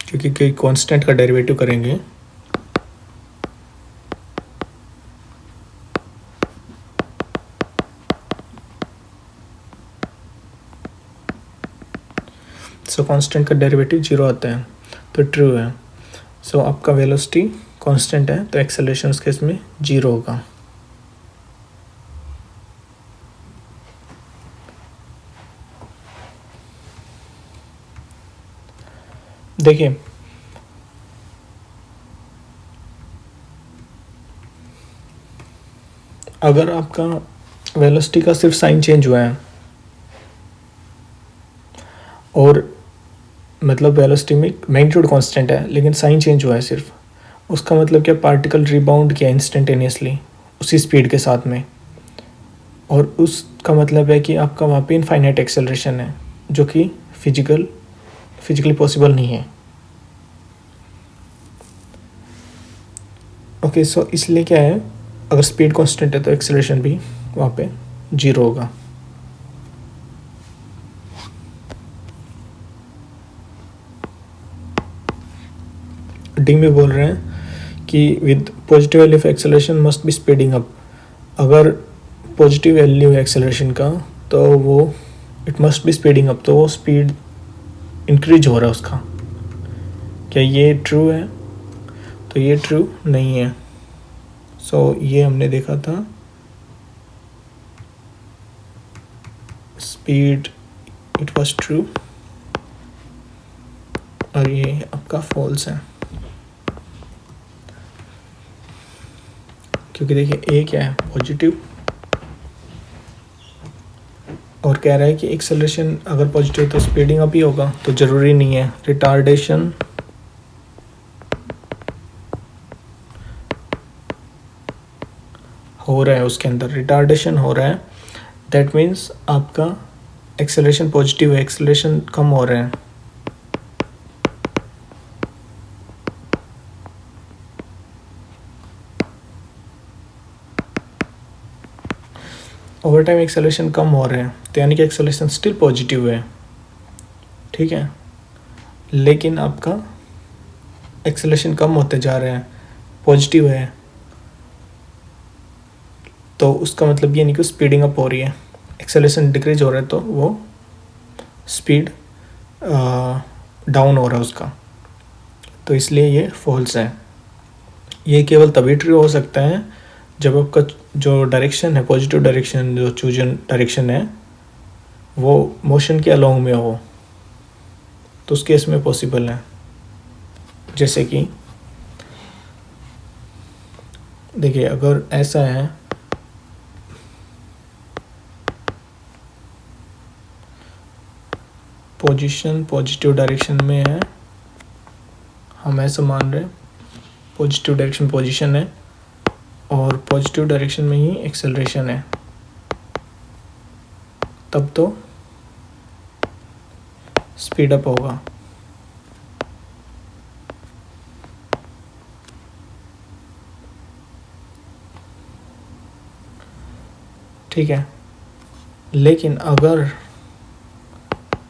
क्योंकि कोई कांस्टेंट का डेरिवेटिव करेंगे सो कांस्टेंट का डेरिवेटिव जीरो आता है, तो ट्रू है। सो आपका वेलोसिटी कांस्टेंट है तो एक्सेलरेशन उस केस में जीरो होगा। देखिए, अगर आपका वेलोसिटी का सिर्फ साइन चेंज हुआ है और मतलब वेलोसिटी में मैग्नीट्यूड कांस्टेंट है लेकिन साइन चेंज हुआ है सिर्फ, उसका मतलब क्या, पार्टिकल रिबाउंड किया इंस्टेंटेनियसली उसी स्पीड के साथ में, और उसका मतलब है कि आपका वहाँ पे इनफाइनाइट एक्सेलरेशन है जो कि फिजिकली पॉसिबल नहीं है। ओके, सो इसलिए क्या है, अगर स्पीड कांस्टेंट है तो एक्सेलरेशन भी वहाँ पे 0 होगा। डी में बोल रहे हैं कि with positive value of acceleration must be speeding up. अगर पॉजिटिव वैल्यू है एक्सेलरेशन का तो वो it must be speeding up, तो वो स्पीड इंक्रीज हो रहा है उसका। क्या ये ट्रू है? तो ये ट्रू नहीं है। सो ये हमने देखा था स्पीड इट वाज ट्रू, और ये आपका फॉल्स है, क्योंकि देखिए ए क्या है, पॉजिटिव, और कह रहा है कि एक्सेलरेशन अगर पॉजिटिव है तो स्पीडिंग अप ही होगा, तो ज़रूरी नहीं है। रिटार्डेशन हो रहा है उसके अंदर, रिटार्डेशन हो रहा है, दैट मीन्स आपका एक्सेलरेशन पॉजिटिव है, एक्सेलरेशन कम हो रहा है। ओवर टाइम एक्सेलरेशन कम हो रहा है तो यानी कि एक्सेलरेशन स्टिल पॉजिटिव है, ठीक है, लेकिन आपका एक्सेलरेशन कम होते जा रहा है, पॉजिटिव है, तो उसका मतलब ये नहीं कि स्पीडिंग अप हो रही है। एक्सेलरेशन डिक्रीज हो रहा है तो वो स्पीड डाउन हो रहा है उसका, तो इसलिए ये फॉल्स है। ये केवल तभी ट्रू हो सकता है जब आपका जो डायरेक्शन है, पॉजिटिव डायरेक्शन, जो चूजन डायरेक्शन है, वो मोशन के अलोंग में हो, तो उस केस में पॉसिबल है। जैसे कि देखिए अगर ऐसा है, पोजीशन पॉजिटिव डायरेक्शन में है, हम ऐसा मान रहे हैं पॉजिटिव डायरेक्शन पोजीशन है और पॉजिटिव डायरेक्शन में ही एक्सेलरेशन है, तब तो स्पीड अप होगा। ठीक है, लेकिन अगर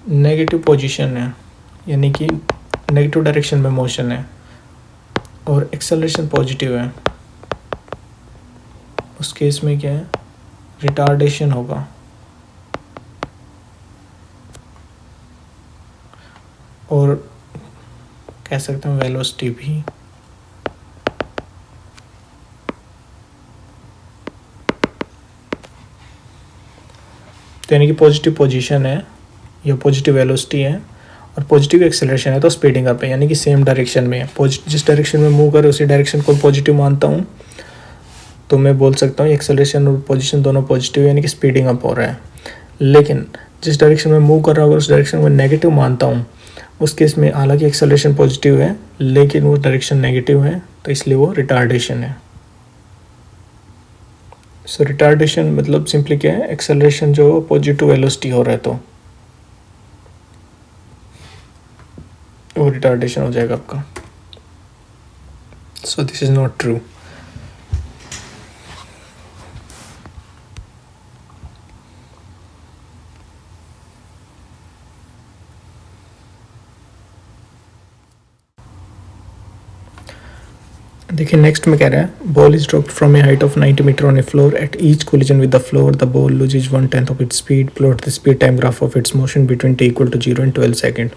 नेगेटिव पोजीशन है, यानी कि नेगेटिव डायरेक्शन में मोशन है और एक्सेलरेशन पॉजिटिव है, उस केस में क्या है, रिटार्डेशन होगा। और कह सकते हैं वेलोसिटी भी। तो यानी कि पॉजिटिव पोजीशन है या पॉजिटिव वेलोसिटी है और पॉजिटिव एक्सेलरेशन है तो स्पीडिंग अप है, यानी कि सेम डायरेक्शन में है। जिस डायरेक्शन में मूव करे उसी डायरेक्शन को पॉजिटिव मानता हूँ, तो मैं बोल सकता हूँ एक्सेलरेशन और पोजीशन दोनों पॉजिटिव, यानी कि स्पीडिंग अप हो रहा है। लेकिन जिस डायरेक्शन में मूव कर रहा होगा उस डायरेक्शन में नेगेटिव मानता हूँ, उस केस में हालांकि एक्सेलरेशन पॉजिटिव है लेकिन वो डायरेक्शन नेगेटिव है, तो इसलिए वो रिटार्डेशन है। सो रिटार्डेशन मतलब सिंपली क्या है, एक्सेलरेशन जो पॉजिटिव वेलोसिटी हो रहा है तो वो रिटार्डेशन हो जाएगा आपका। So this is not true. देखिए नेक्स्ट में कह रहा है, ball is dropped from a height of 90 metre on a floor, at each collision with the floor the ball loses 1/10 of its speed, plot the speed time graph of its motion between t equal to 0 and 12 second.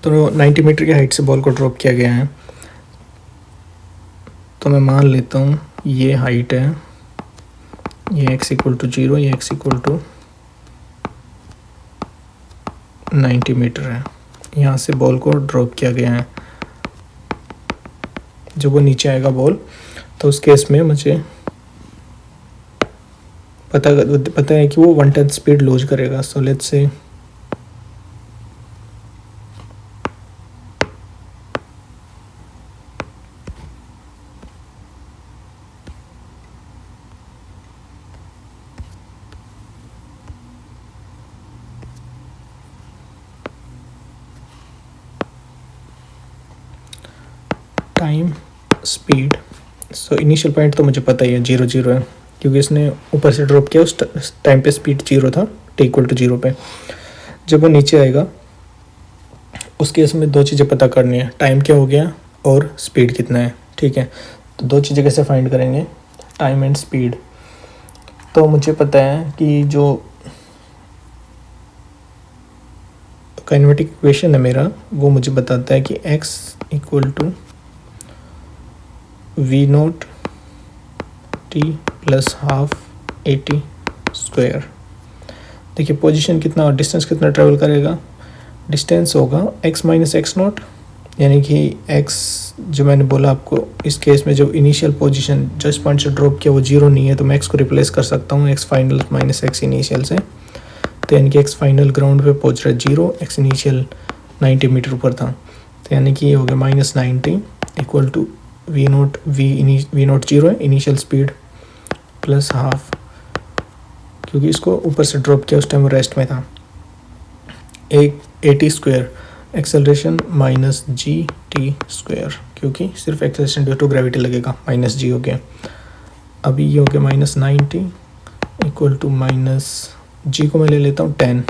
तो 90 metre की height से ball को drop किया गया है, तो मैं मान लेता हूँ ये हाइट है, ये x इक्वल टू 0, ये x इक्वल टू 90 मीटर है। यहाँ से बॉल को ड्रॉप किया गया है, जब वो नीचे आएगा बॉल तो उस केस में मुझे पता है कि वो 1/10 स्पीड लूज करेगा. So let's say time speed. So initial point तो मुझे पता ही है 0 है, क्योंकि इसने ऊपर से ड्रॉप किया. उस टाइम पे स्पीड 0 था, t=0 पे. जब वो नीचे आएगा उस केस में दो चीज़ें पता करनी है, टाइम क्या हो गया और स्पीड कितना है. ठीक है, तो दो चीज़ें कैसे फाइंड करेंगे, टाइम एंड स्पीड. तो मुझे पता है कि जो काइनेमेटिक इक्वेशन है मेरा, वो मुझे बताता है कि x = v0 t + ½ at². देखिए पोजीशन कितना और डिस्टेंस कितना ट्रेवल करेगा. डिस्टेंस होगा x - x0, यानी कि x जो मैंने बोला आपको, इस केस में जो इनिशियल पोजीशन जो इस पॉइंट से ड्रॉप किया वो 0 नहीं है, तो मैं x को रिप्लेस कर सकता हूँ x फाइनल - x इनिशियल से. तो यानी कि x फाइनल ग्राउंड पे पहुँच रहा है 0, x इनिशियल 90 मीटर ऊपर था. तो यानी कि ये हो गया -90 = v0 0 है इनिशियल स्पीड + ½ क्योंकि इसको ऊपर से ड्रॉप किया उस टाइम वो रेस्ट में था. एक at² एक्सेलरेशन -gt², क्योंकि सिर्फ एक्सेलरेशन ड्यू टू ग्रेविटी लगेगा, -g हो गया. अभी ये हो गया -90 = -g को मैं ले लेता हूँ 10.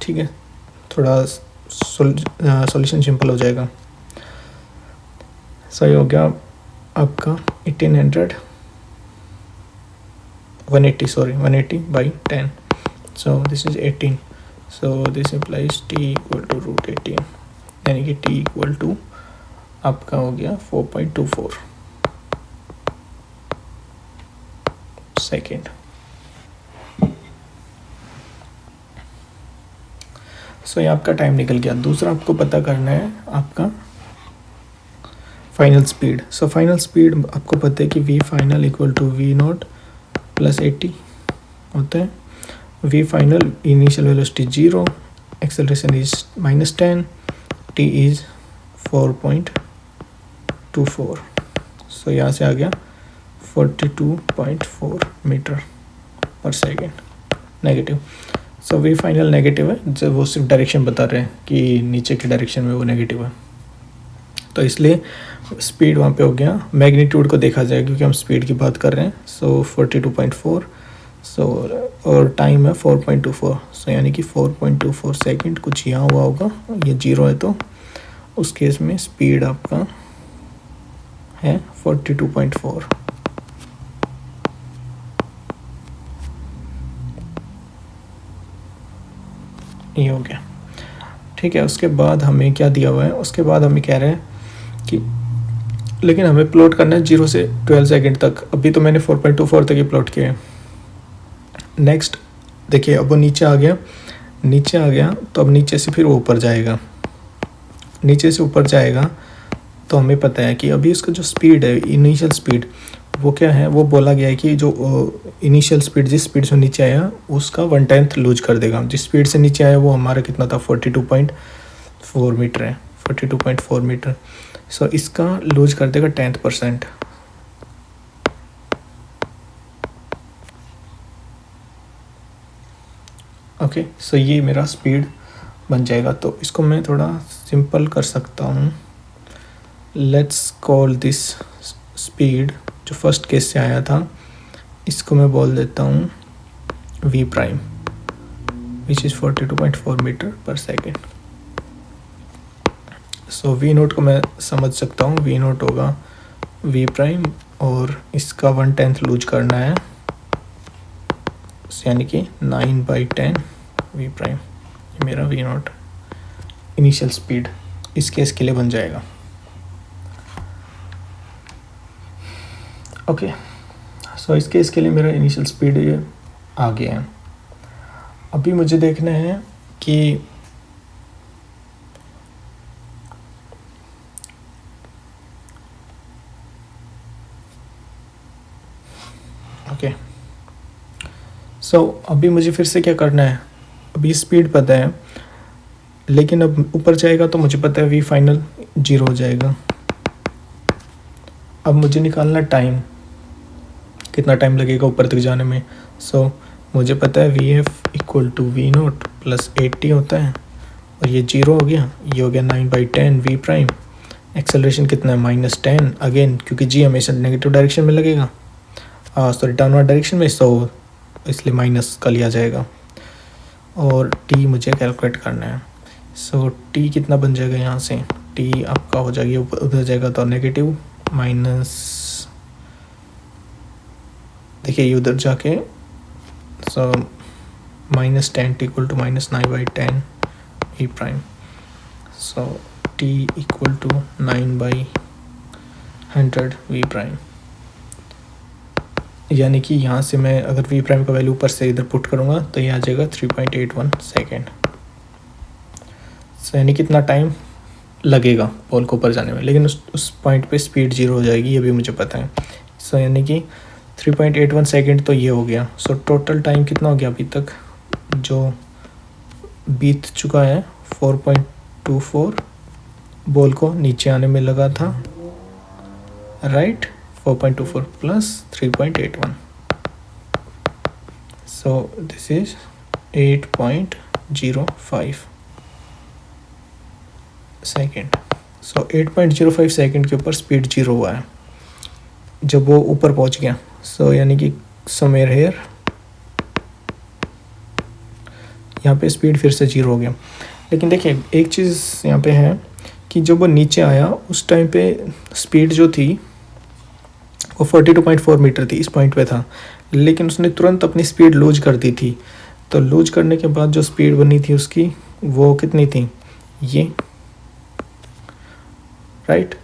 ठीक है, थोड़ा सॉल्यूशन सिंपल हो जाएगा. सही हो गया आपका 180/10. So this is 18. So this implies t = √18, यानी कि t = आपका हो गया 4.24 सेकेंड. सो ये आपका टाइम निकल गया. दूसरा आपको पता करना है आपका final speed. So final speed आपको पता है कि v final = v0 + 80 होता है. v final initial velocity 0, acceleration is -10, t is 4.24. सो यहाँ से आ गया 42.4 मीटर पर सेकेंड नेगेटिव. सो v फाइनल नेगेटिव है, जब वो सिर्फ डायरेक्शन बता रहे हैं कि नीचे की डायरेक्शन में वो नेगेटिव है. तो इसलिए स्पीड वहाँ पे हो गया. मैग्नीट्यूड को देखा जाए क्योंकि हम स्पीड की बात कर रहे हैं. सो 42.4. सो और टाइम है 4.24. सो यानी कि 4.24 सेकेंड कुछ यहाँ हुआ होगा. ये 0 है तो उस केस में स्पीड आपका है 42.4. ये हो गया. ठीक है, उसके बाद हमें क्या दिया हुआ है, उसके बाद हमें कह रहे हैं कि लेकिन हमें प्लॉट करना है 0 से 12 सेकेंड तक. अभी तो मैंने 4.24 तक ही प्लॉट किया है. नेक्स्ट देखिए, अब वो नीचे आ गया तो अब नीचे से फिर वो ऊपर जाएगा. नीचे से ऊपर जाएगा तो हमें पता है कि अभी उसका जो स्पीड है, इनिशियल स्पीड, वो क्या है, वो बोला गया है कि जो इनिशियल स्पीड जिस स्पीड से नीचे आया उसका 1/10 लूज कर देगा. जिस स्पीड से नीचे आया वो हमारा कितना था, 42.4 मीटर है, 42.4 मीटर. सो इसका लूज कर देगा 10%. ओके, सो ये मेरा स्पीड बन जाएगा. तो इसको मैं थोड़ा सिंपल कर सकता हूँ. लेट्स कॉल दिस स्पीड जो फर्स्ट केस से आया था, इसको मैं बोल देता हूँ v prime, which is 42.4 metre per second. So v0 को मैं समझ सकता हूँ. v0 होगा v प्राइम और इसका 1/10 लूज करना है, यानी कि 9/10 v प्राइम. ये मेरा v0 इनिशियल स्पीड इस केस के लिए बन जाएगा. ओके, सो इस केस के लिए मेरा इनिशियल स्पीड ये आ गया है. अभी मुझे देखना है कि ओके, सो अभी मुझे फिर से क्या करना है, अभी स्पीड पता है, लेकिन अब ऊपर जाएगा तो मुझे पता है वी फाइनल 0 हो जाएगा। अब मुझे निकालना टाइम, कितना टाइम लगेगा ऊपर तक जाने में। सो मुझे पता है v f equal to we note plus 80 होता है, और ये 0 हो गया, ये हो गया 9/10 वी प्राइम। एक्सेलरेशन कितना है, -10 अगेन, क्योंकि जी हमेशा नेगेटिव डायरेक्शन में लगेगा, सॉरी डाउनवर्ड डायरेक्शन में, सो इसलिए माइनस का लिया जाएगा। और टी मुझे कैलकुलेट करना है। सो टी कितना बन जाएगा, यहाँ से टी आपका हो जाएगी, उधर जाएगा तो नेगेटिव माइनस, देखिए ये उधर जाके, so -10 t equal to -9/10 v prime. So t equal to 9/100 v prime, यानी कि यहाँ से मैं अगर वी प्राइम का वैल्यू ऊपर से इधर पुट करूँगा तो ये आ जाएगा 3.81 सेकेंड। सो यानी कितना टाइम लगेगा बॉल को ऊपर जाने में, लेकिन उस पॉइंट पे स्पीड 0 हो जाएगी, ये भी मुझे पता है। सो यानी कि 3.81 सेकेंड तो ये हो गया। सो टोटल टाइम कितना हो गया अभी तक जो बीत चुका है, 4.24 बॉल को नीचे आने में लगा था, right, 4.24 plus 3.81, so this is 8.05 second. So 8.05 second के ऊपर स्पीड 0 हुआ है जब वो ऊपर पहुंच गया। सो यानी कि समवेयर हेयर यहाँ पे स्पीड फिर से 0 हो गया। लेकिन देखिए एक चीज़ यहाँ पे है कि जब वो नीचे आया उस टाइम पे स्पीड जो थी वो 42.4 मीटर थी, इस पॉइंट पे था, लेकिन उसने तुरंत अपनी स्पीड लूज कर दी थी। तो लूज करने के बाद जो स्पीड बनी थी उसकी वो कितनी थी, ये, राइट,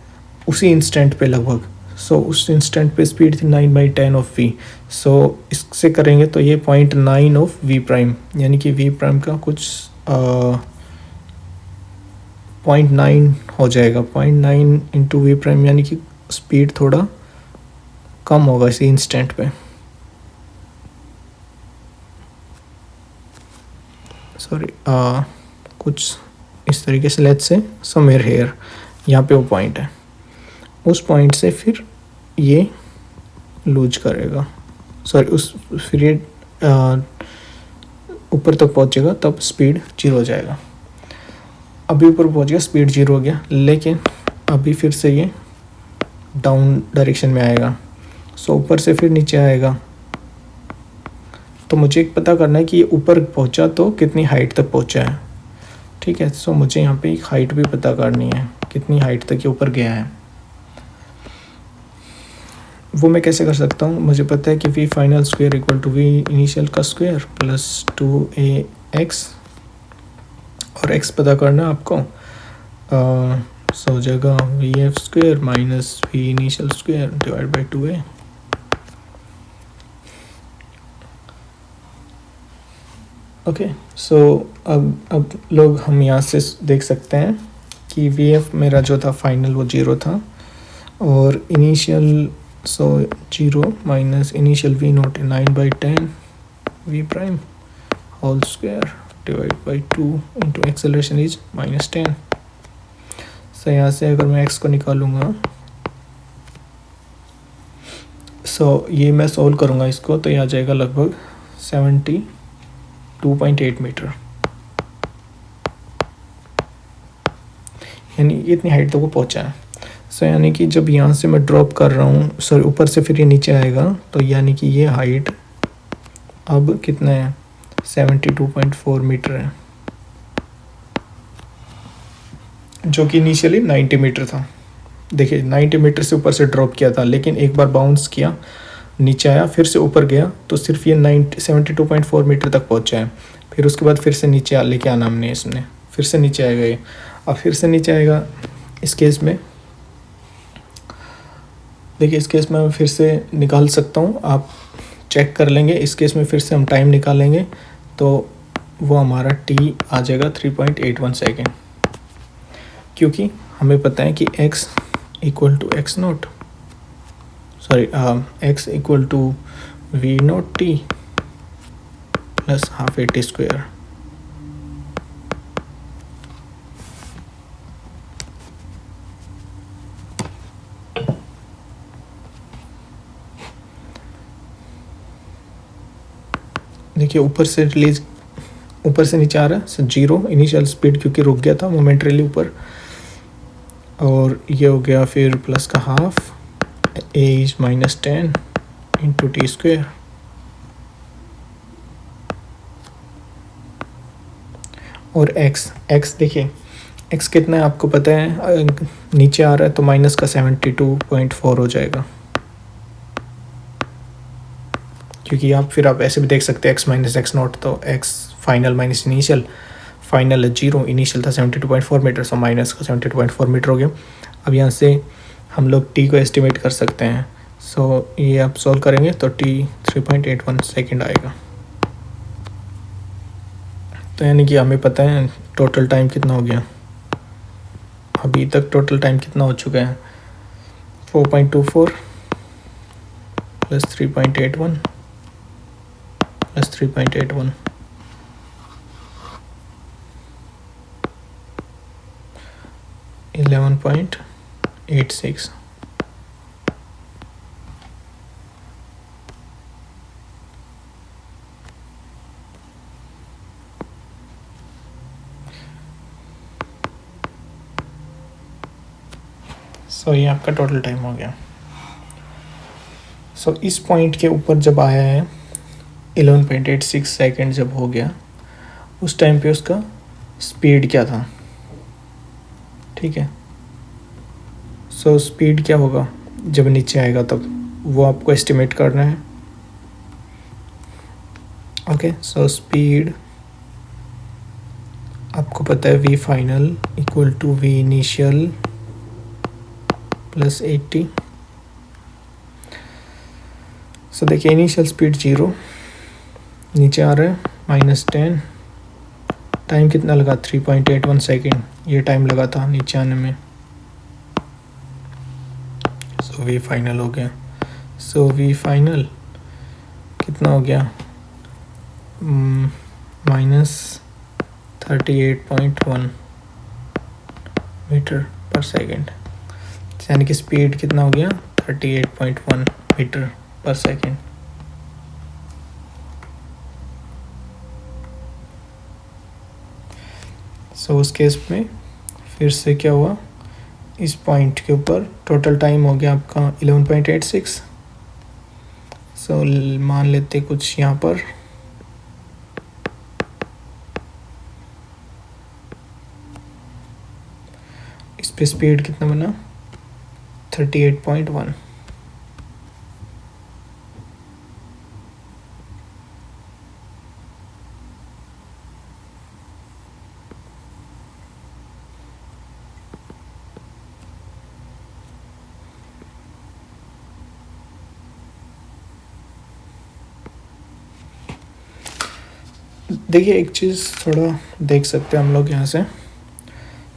उसी इंस्टेंट पे लगभग। सो उस इंस्टेंट पे स्पीड थी 9/10 ऑफ वी। सो इससे करेंगे तो ये 0.9 ऑफ वी प्राइम, यानी कि वी प्राइम का कुछ 0.9 हो जाएगा, 0.9 इंटू वी प्राइम, यानी कि स्पीड थोड़ा कम होगा इसी इंस्टेंट पे। सॉरी, कुछ इस तरीके से, लेट्स से समवेयर हेयर, यहाँ पे वो पॉइंट है, उस पॉइंट से फिर ये लूज करेगा, सॉरी उस फिर ये ऊपर तक पहुँचेगा, तब स्पीड 0 हो जाएगा। अभी ऊपर पहुँच गया, स्पीड 0 हो गया, लेकिन अभी फिर से ये डाउन डायरेक्शन में आएगा। सो ऊपर से फिर नीचे आएगा, तो मुझे पता करना है कि ये ऊपर पहुँचा तो कितनी हाइट तक पहुँचा है, ठीक है। सो मुझे यहाँ पे एक हाइट भी पता करनी है, कितनी हाइट तक ये ऊपर गया है। वो मैं कैसे कर सकता हूँ, मुझे पता है कि V final square equal to V initial का स्क्वायर प्लस 2ax, और x पता करना आपको, सो हो जाएगा V F square minus V initial square divide by 2a। Okay, so अब लोग हम यहाँ से देख सकते हैं कि वी एफ मेरा जो था फाइनल वो 0 था, और initial so 0 minus initial v nought 9/10 v prime whole square divide by 2 into acceleration is -10। So यहाँ से अगर मैं x को निकालूंगा, सो ये मैं सॉल्व करूँगा इसको, तो ये आ जाएगा लगभग 72.8 मीटर, यानी इतनी हाइट तक वो पहुँचा है। सो यानी कि जब यहाँ से मैं ड्रॉप कर रहा हूँ, सॉरी ऊपर से फिर ये नीचे आएगा, तो यानी कि ये हाइट अब कितना है, 72.4 मीटर है, जो कि इनिशियली 90 मीटर था। देखिए 90 मीटर से ऊपर से ड्रॉप किया था, लेकिन एक बार बाउंस किया, नीचे आया, फिर से ऊपर गया, तो सिर्फ ये 72.4 मीटर तक पहुँचा है। फिर उसके बाद फिर से नीचे लेके आना हमने, इसने फिर से नीचे आएगा ये, अब फिर से नीचे आएगा। इस केस में देखिए, इस केस में मैं फिर से निकाल सकता हूँ, आप चेक कर लेंगे। इस केस में फिर से हम टाइम निकालेंगे, तो वो हमारा टी आ जाएगा 3.81 सेकेंड, क्योंकि हमें पता है कि x equal to x nought, sorry x equal to v nought t plus half a t square. देखिए ऊपर से नीचे आ रहा है, जीरो इनिशियल स्पीड क्योंकि रुक गया था मोमेंटरीली ऊपर, और ये हो गया फिर प्लस का half A is -10 into t square. और x देखिए x कितना है आपको पता है, नीचे आ रहा है तो माइनस का 72.4 हो जाएगा, क्योंकि आप ऐसे भी देख सकते हैं x माइनस एक्स नॉट, तो x final minus initial, final 0, initial था 72.4 मीटर, सो माइनस का 72.4 मीटर हो गया। अब यहाँ से हम लोग t को एस्टिमेट कर सकते हैं, सो ये आप सॉल्व करेंगे तो t 3.81 सेकेंड आएगा। तो यानी कि हमें पता है टोटल टाइम कितना हो गया, अभी तक टोटल टाइम कितना हो चुका है, 4.24 प्लस 3.81 प्लस 3.81 11.86। सो ये आपका टोटल टाइम हो गया। सो इस पॉइंट के ऊपर जब आया है 11.86 सेकेंड जब हो गया, उस टाइम पे उसका स्पीड क्या था, ठीक है। सो स्पीड क्या होगा जब नीचे आएगा तब, वो आपको एस्टिमेट करना है। ओके, सो स्पीड आपको पता है v final equal to v initial plus 80। So देखिए इनिशियल स्पीड 0, नीचे आ रहा है -10, टाइम कितना लगा 3.81 सेकेंड, ये टाइम लगा था नीचे आने में। सो वी फाइनल हो गया, सो वी फाइनल कितना हो गया -38.1 मीटर पर सेकेंड, यानी कि स्पीड कितना हो गया 38.1 मीटर पर सेकेंड। सो उस केस में फिर से क्या हुआ, इस पॉइंट के ऊपर टोटल टाइम हो गया आपका 11.86। सो मान लेते कुछ यहाँ पर इस पे स्पीड कितना बना 38.1। देखिए एक चीज़ थोड़ा देख सकते हैं हम लोग यहाँ से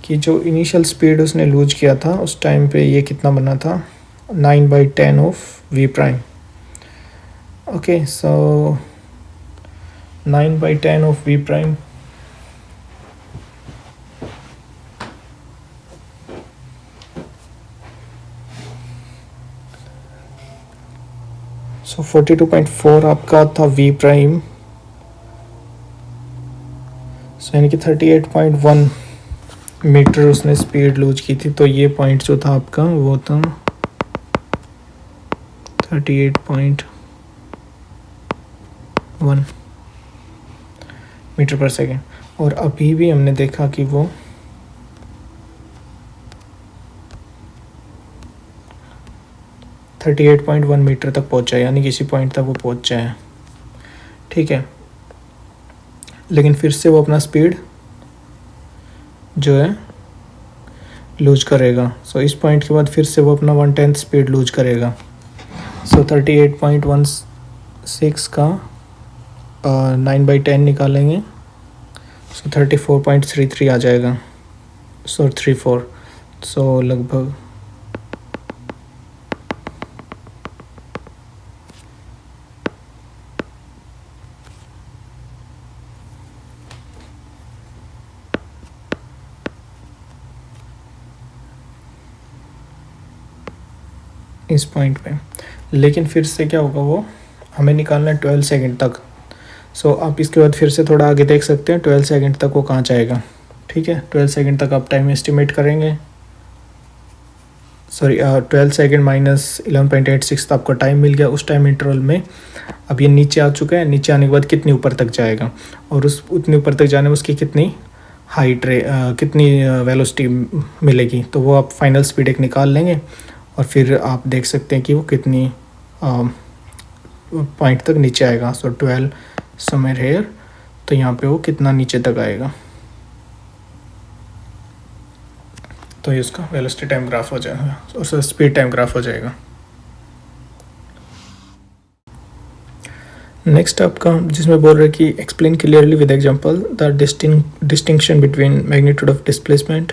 कि जो इनिशियल स्पीड उसने लूज किया था उस टाइम पे ये कितना बना था 9/10 of v prime. Okay, so 9/10 of v prime सो 42.4 आपका था v प्राइम, सो यानी कि 38.1 मीटर उसने स्पीड लूज की थी। तो ये पॉइंट जो था आपका वो था 38.1 मीटर पर सेकेंड, और अभी भी हमने देखा कि वो 38.1 मीटर तक पहुंचा है, यानी किसी पॉइंट तक वो पहुंचा है, ठीक है। लेकिन फिर से वो अपना स्पीड जो है लूज करेगा। सो इस पॉइंट के बाद फिर से वो अपना 1/10 स्पीड लूज करेगा। सो 38.16 का 9/10 निकालेंगे, सो 34.33 आ जाएगा, सो 34, सो लगभग इस पॉइंट पे, लेकिन फिर से क्या होगा, वो हमें निकालना है 12 सेकंड तक। सो आप इसके बाद फिर से थोड़ा आगे देख सकते हैं 12 सेकंड तक वो कहाँ जाएगा। ठीक है, 12 सेकंड तक आप टाइम एस्टिमेट करेंगे, सॉरी 12 सेकंड माइनस 11.86 तो आपको टाइम मिल गया। उस टाइम इंटरवल में अब ये नीचे आ चुका है, नीचे आने के बाद कितनी ऊपर तक जाएगा और उस उतनी ऊपर तक जाने में उसकी कितनी हाइट कितनी वेलोसिटी मिलेगी, तो वो आप फाइनल स्पीड एक निकाल लेंगे और फिर आप देख सकते हैं कि वो कितनी पॉइंट तक नीचे आएगा। सो 12 समवेयर हेयर, तो यहाँ पे वो कितना नीचे तक आएगा, तो ये उसका वेलोसिटी टाइम ग्राफ हो जाएगा, उसका स्पीड टाइम ग्राफ हो जाएगा। नेक्स्ट आपका जिसमें बोल रहे हैं कि explain clearly with example the distinction between magnitude of displacement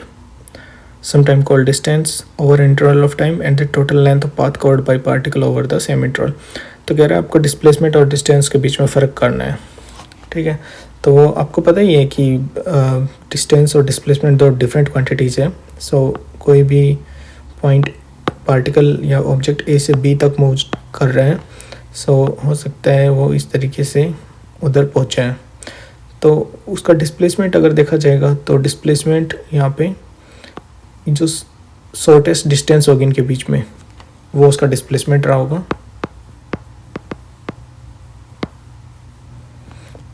sometime called distance over interval of time and the total length of path covered by particle over the same interval। तो कह रहा है आपको डिस्प्लेसमेंट और distance के बीच में फ़र्क करना है। ठीक है, तो आपको पता ही है कि डिस्टेंस और डिस्प्लेसमेंट दो डिफरेंट क्वांटिटीज़ है। सो कोई भी पॉइंट पार्टिकल या ऑब्जेक्ट ए से बी तक मूव कर रहे हैं, सो हो सकता है वो इस तरीके से उधर पहुँचे हैं, तो उसका डिस्प्लेसमेंट अगर देखा जाएगा तो डिस्प्लेसमेंट यहाँ पे जो शॉर्टेस्ट डिस्टेंस होगी इनके बीच में वो उसका डिस्प्लेसमेंट रहा होगा,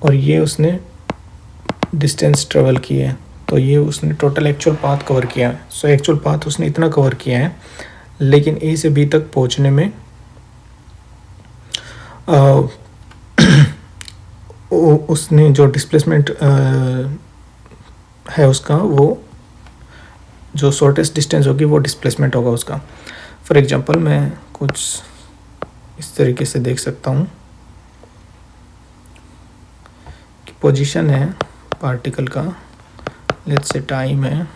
और ये उसने डिस्टेंस ट्रेवल की है, तो ये उसने टोटल एक्चुअल पाथ कवर किया है। सो एक्चुअल पाथ उसने इतना कवर किया है, लेकिन ए से बी तक पहुंचने में उसने जो डिस्प्लेसमेंट है उसका, वो जो शॉर्टेस्ट डिस्टेंस होगी वो डिस्प्लेसमेंट होगा उसका। फॉर एग्जांपल मैं कुछ इस तरीके से देख सकता हूँ कि पोजीशन है पार्टिकल का, लेट्स से टाइम है,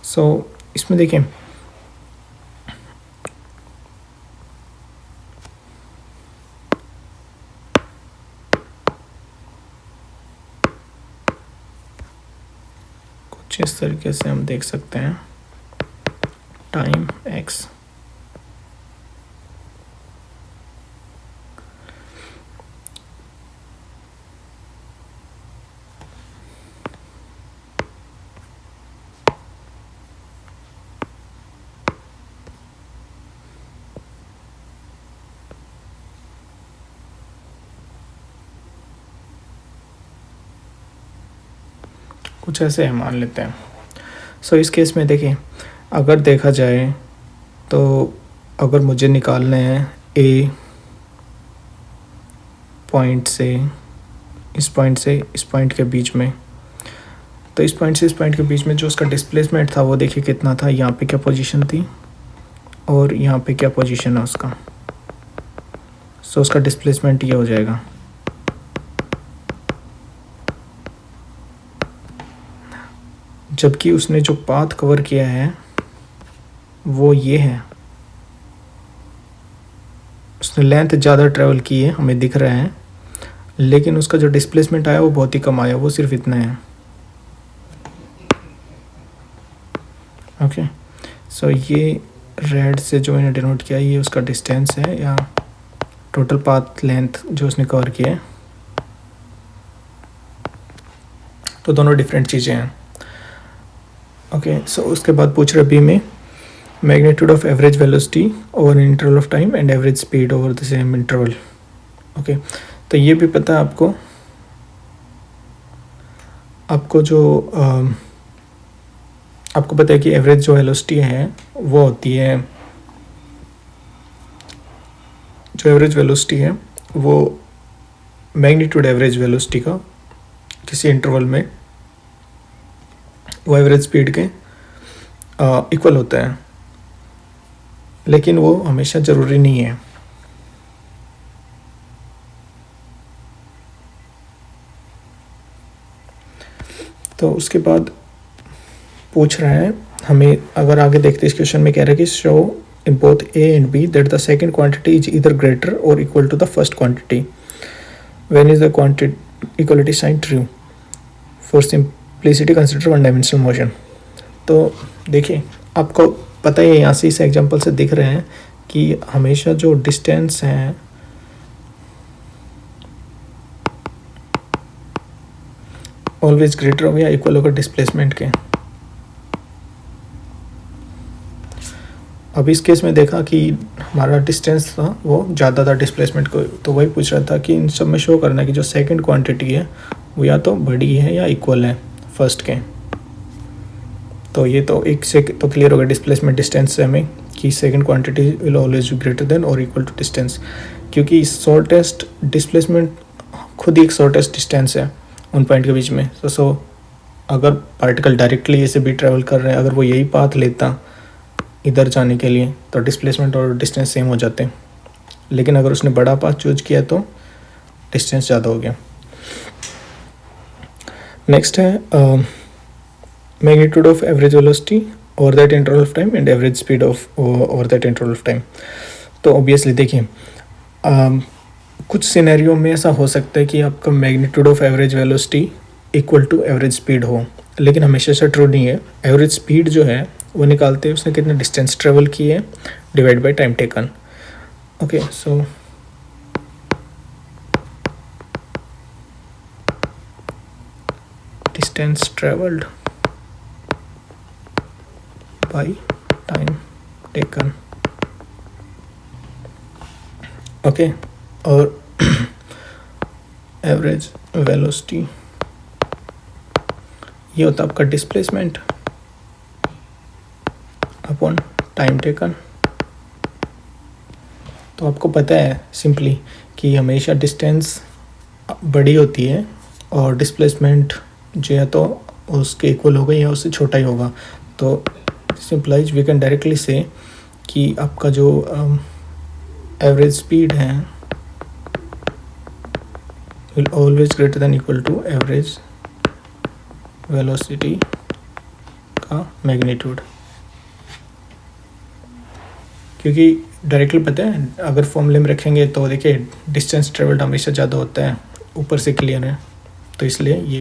सो इसमें देखें इस तरीके से हम देख सकते हैं टाइम x, कुछ ऐसे हम मान लेते हैं। सो इस केस में देखिए, अगर देखा जाए तो अगर मुझे निकालना है ए पॉइंट से इस पॉइंट के बीच में, तो इस पॉइंट से इस पॉइंट के बीच में जो उसका डिस्प्लेसमेंट था वो देखिए कितना था, यहाँ पे क्या पोजीशन थी और यहाँ पे क्या पोजीशन है उसका। सो उसका डिस्प्लेसमेंट ये हो जाएगा। जबकि उसने जो पाथ कवर किया है वो ये है, उसने लेंथ ज़्यादा ट्रेवल की है हमें दिख रहा है, लेकिन उसका जो डिस्प्लेसमेंट आया वो बहुत ही कम आया, वो सिर्फ इतना है। ओके, सो ये रेड से जो मैंने डिनोट किया ये उसका डिस्टेंस है या टोटल पाथ लेंथ जो उसने कवर किया है, तो दोनों डिफरेंट चीज़ें हैं। ओके, सो उसके बाद पूछ रहे बी में magnitude of average velocity over an interval of time and average speed over the same interval. Okay, तो ये भी पता है आपको जो आपको पता है कि एवरेज जो वेलोसिटी है वो होती है, जो एवरेज वेलोसिटी है वो मैग्नीट्यूड एवरेज वेलोसिटी का किसी इंटरवल में वो एवरेज स्पीड के इक्वल होता है, लेकिन वो हमेशा ज़रूरी नहीं है। तो उसके बाद पूछ रहा है हमें, अगर आगे देखते इस क्वेश्चन में कह रहा है कि show in both A and B that the second quantity is either greater or equal to the first quantity. When is the quantity equality sign true, for simplicity consider one dimensional motion. तो देखिए आपको पता ही है, यहाँ से इस example से दिख रहे हैं कि हमेशा जो डिस्टेंस है ऑलवेज ग्रेटर होगा या इक्वल होगा डिस्प्लेसमेंट के। अब इस केस में देखा कि हमारा डिस्टेंस था वो ज़्यादा था डिस्प्लेसमेंट को, तो वही पूछ रहा था कि इन सब में शो करना है कि जो सेकंड क्वांटिटी है वो या तो बड़ी है या इक्वल है फर्स्ट के। तो ये तो एक से तो क्लियर होगा डिस्प्लेसमेंट डिस्टेंस से हमें कि second quantity will always be greater than और इक्वल टू डिस्टेंस, क्योंकि शॉर्टेस्ट डिस्प्लेसमेंट खुद ही एक शॉर्टेस्ट डिस्टेंस है उन पॉइंट के बीच में। सो अगर पार्टिकल डायरेक्टली ऐसे भी ट्रैवल कर रहे हैं, अगर वो यही पाथ लेता इधर जाने के लिए तो डिस्प्लेसमेंट और डिस्टेंस सेम हो जाते हैं, लेकिन अगर उसने बड़ा पाथ चूज किया तो डिस्टेंस ज़्यादा हो गया। नेक्स्ट है magnitude of average velocity over that interval of time and average speed of over that interval of time. तो ऑब्वियसली देखिए कुछ सिनेरियो में ऐसा हो सकता है कि आपका magnitude of average velocity equal to average speed हो, लेकिन हमेशा ऐसा ट्रू नहीं है। एवरेज स्पीड जो है वो निकालते हैं उसने कितना डिस्टेंस ट्रेवल की है divide by time taken. Okay, so distance travelled by time taken. Okay, और एवरेज वेलोसिटी ये होता है आपका डिस्प्लेसमेंट अपॉन टाइम टेकन। तो आपको पता है सिंपली कि हमेशा डिस्टेंस बड़ी होती है और डिस्प्लेसमेंट जो है तो उसके इक्वल होगा या उससे छोटा ही होगा। तो सिंपलाइज वी कैन डायरेक्टली से कि आपका जो एवरेज स्पीड है will always greater than equal to average velocity का मैग्नीट्यूड, क्योंकि डायरेक्टली पता है अगर फॉर्मूले में रखेंगे तो देखिए डिस्टेंस ट्रेवल्ड हमेशा ज़्यादा होता है, ऊपर से क्लियर है, तो इसलिए ये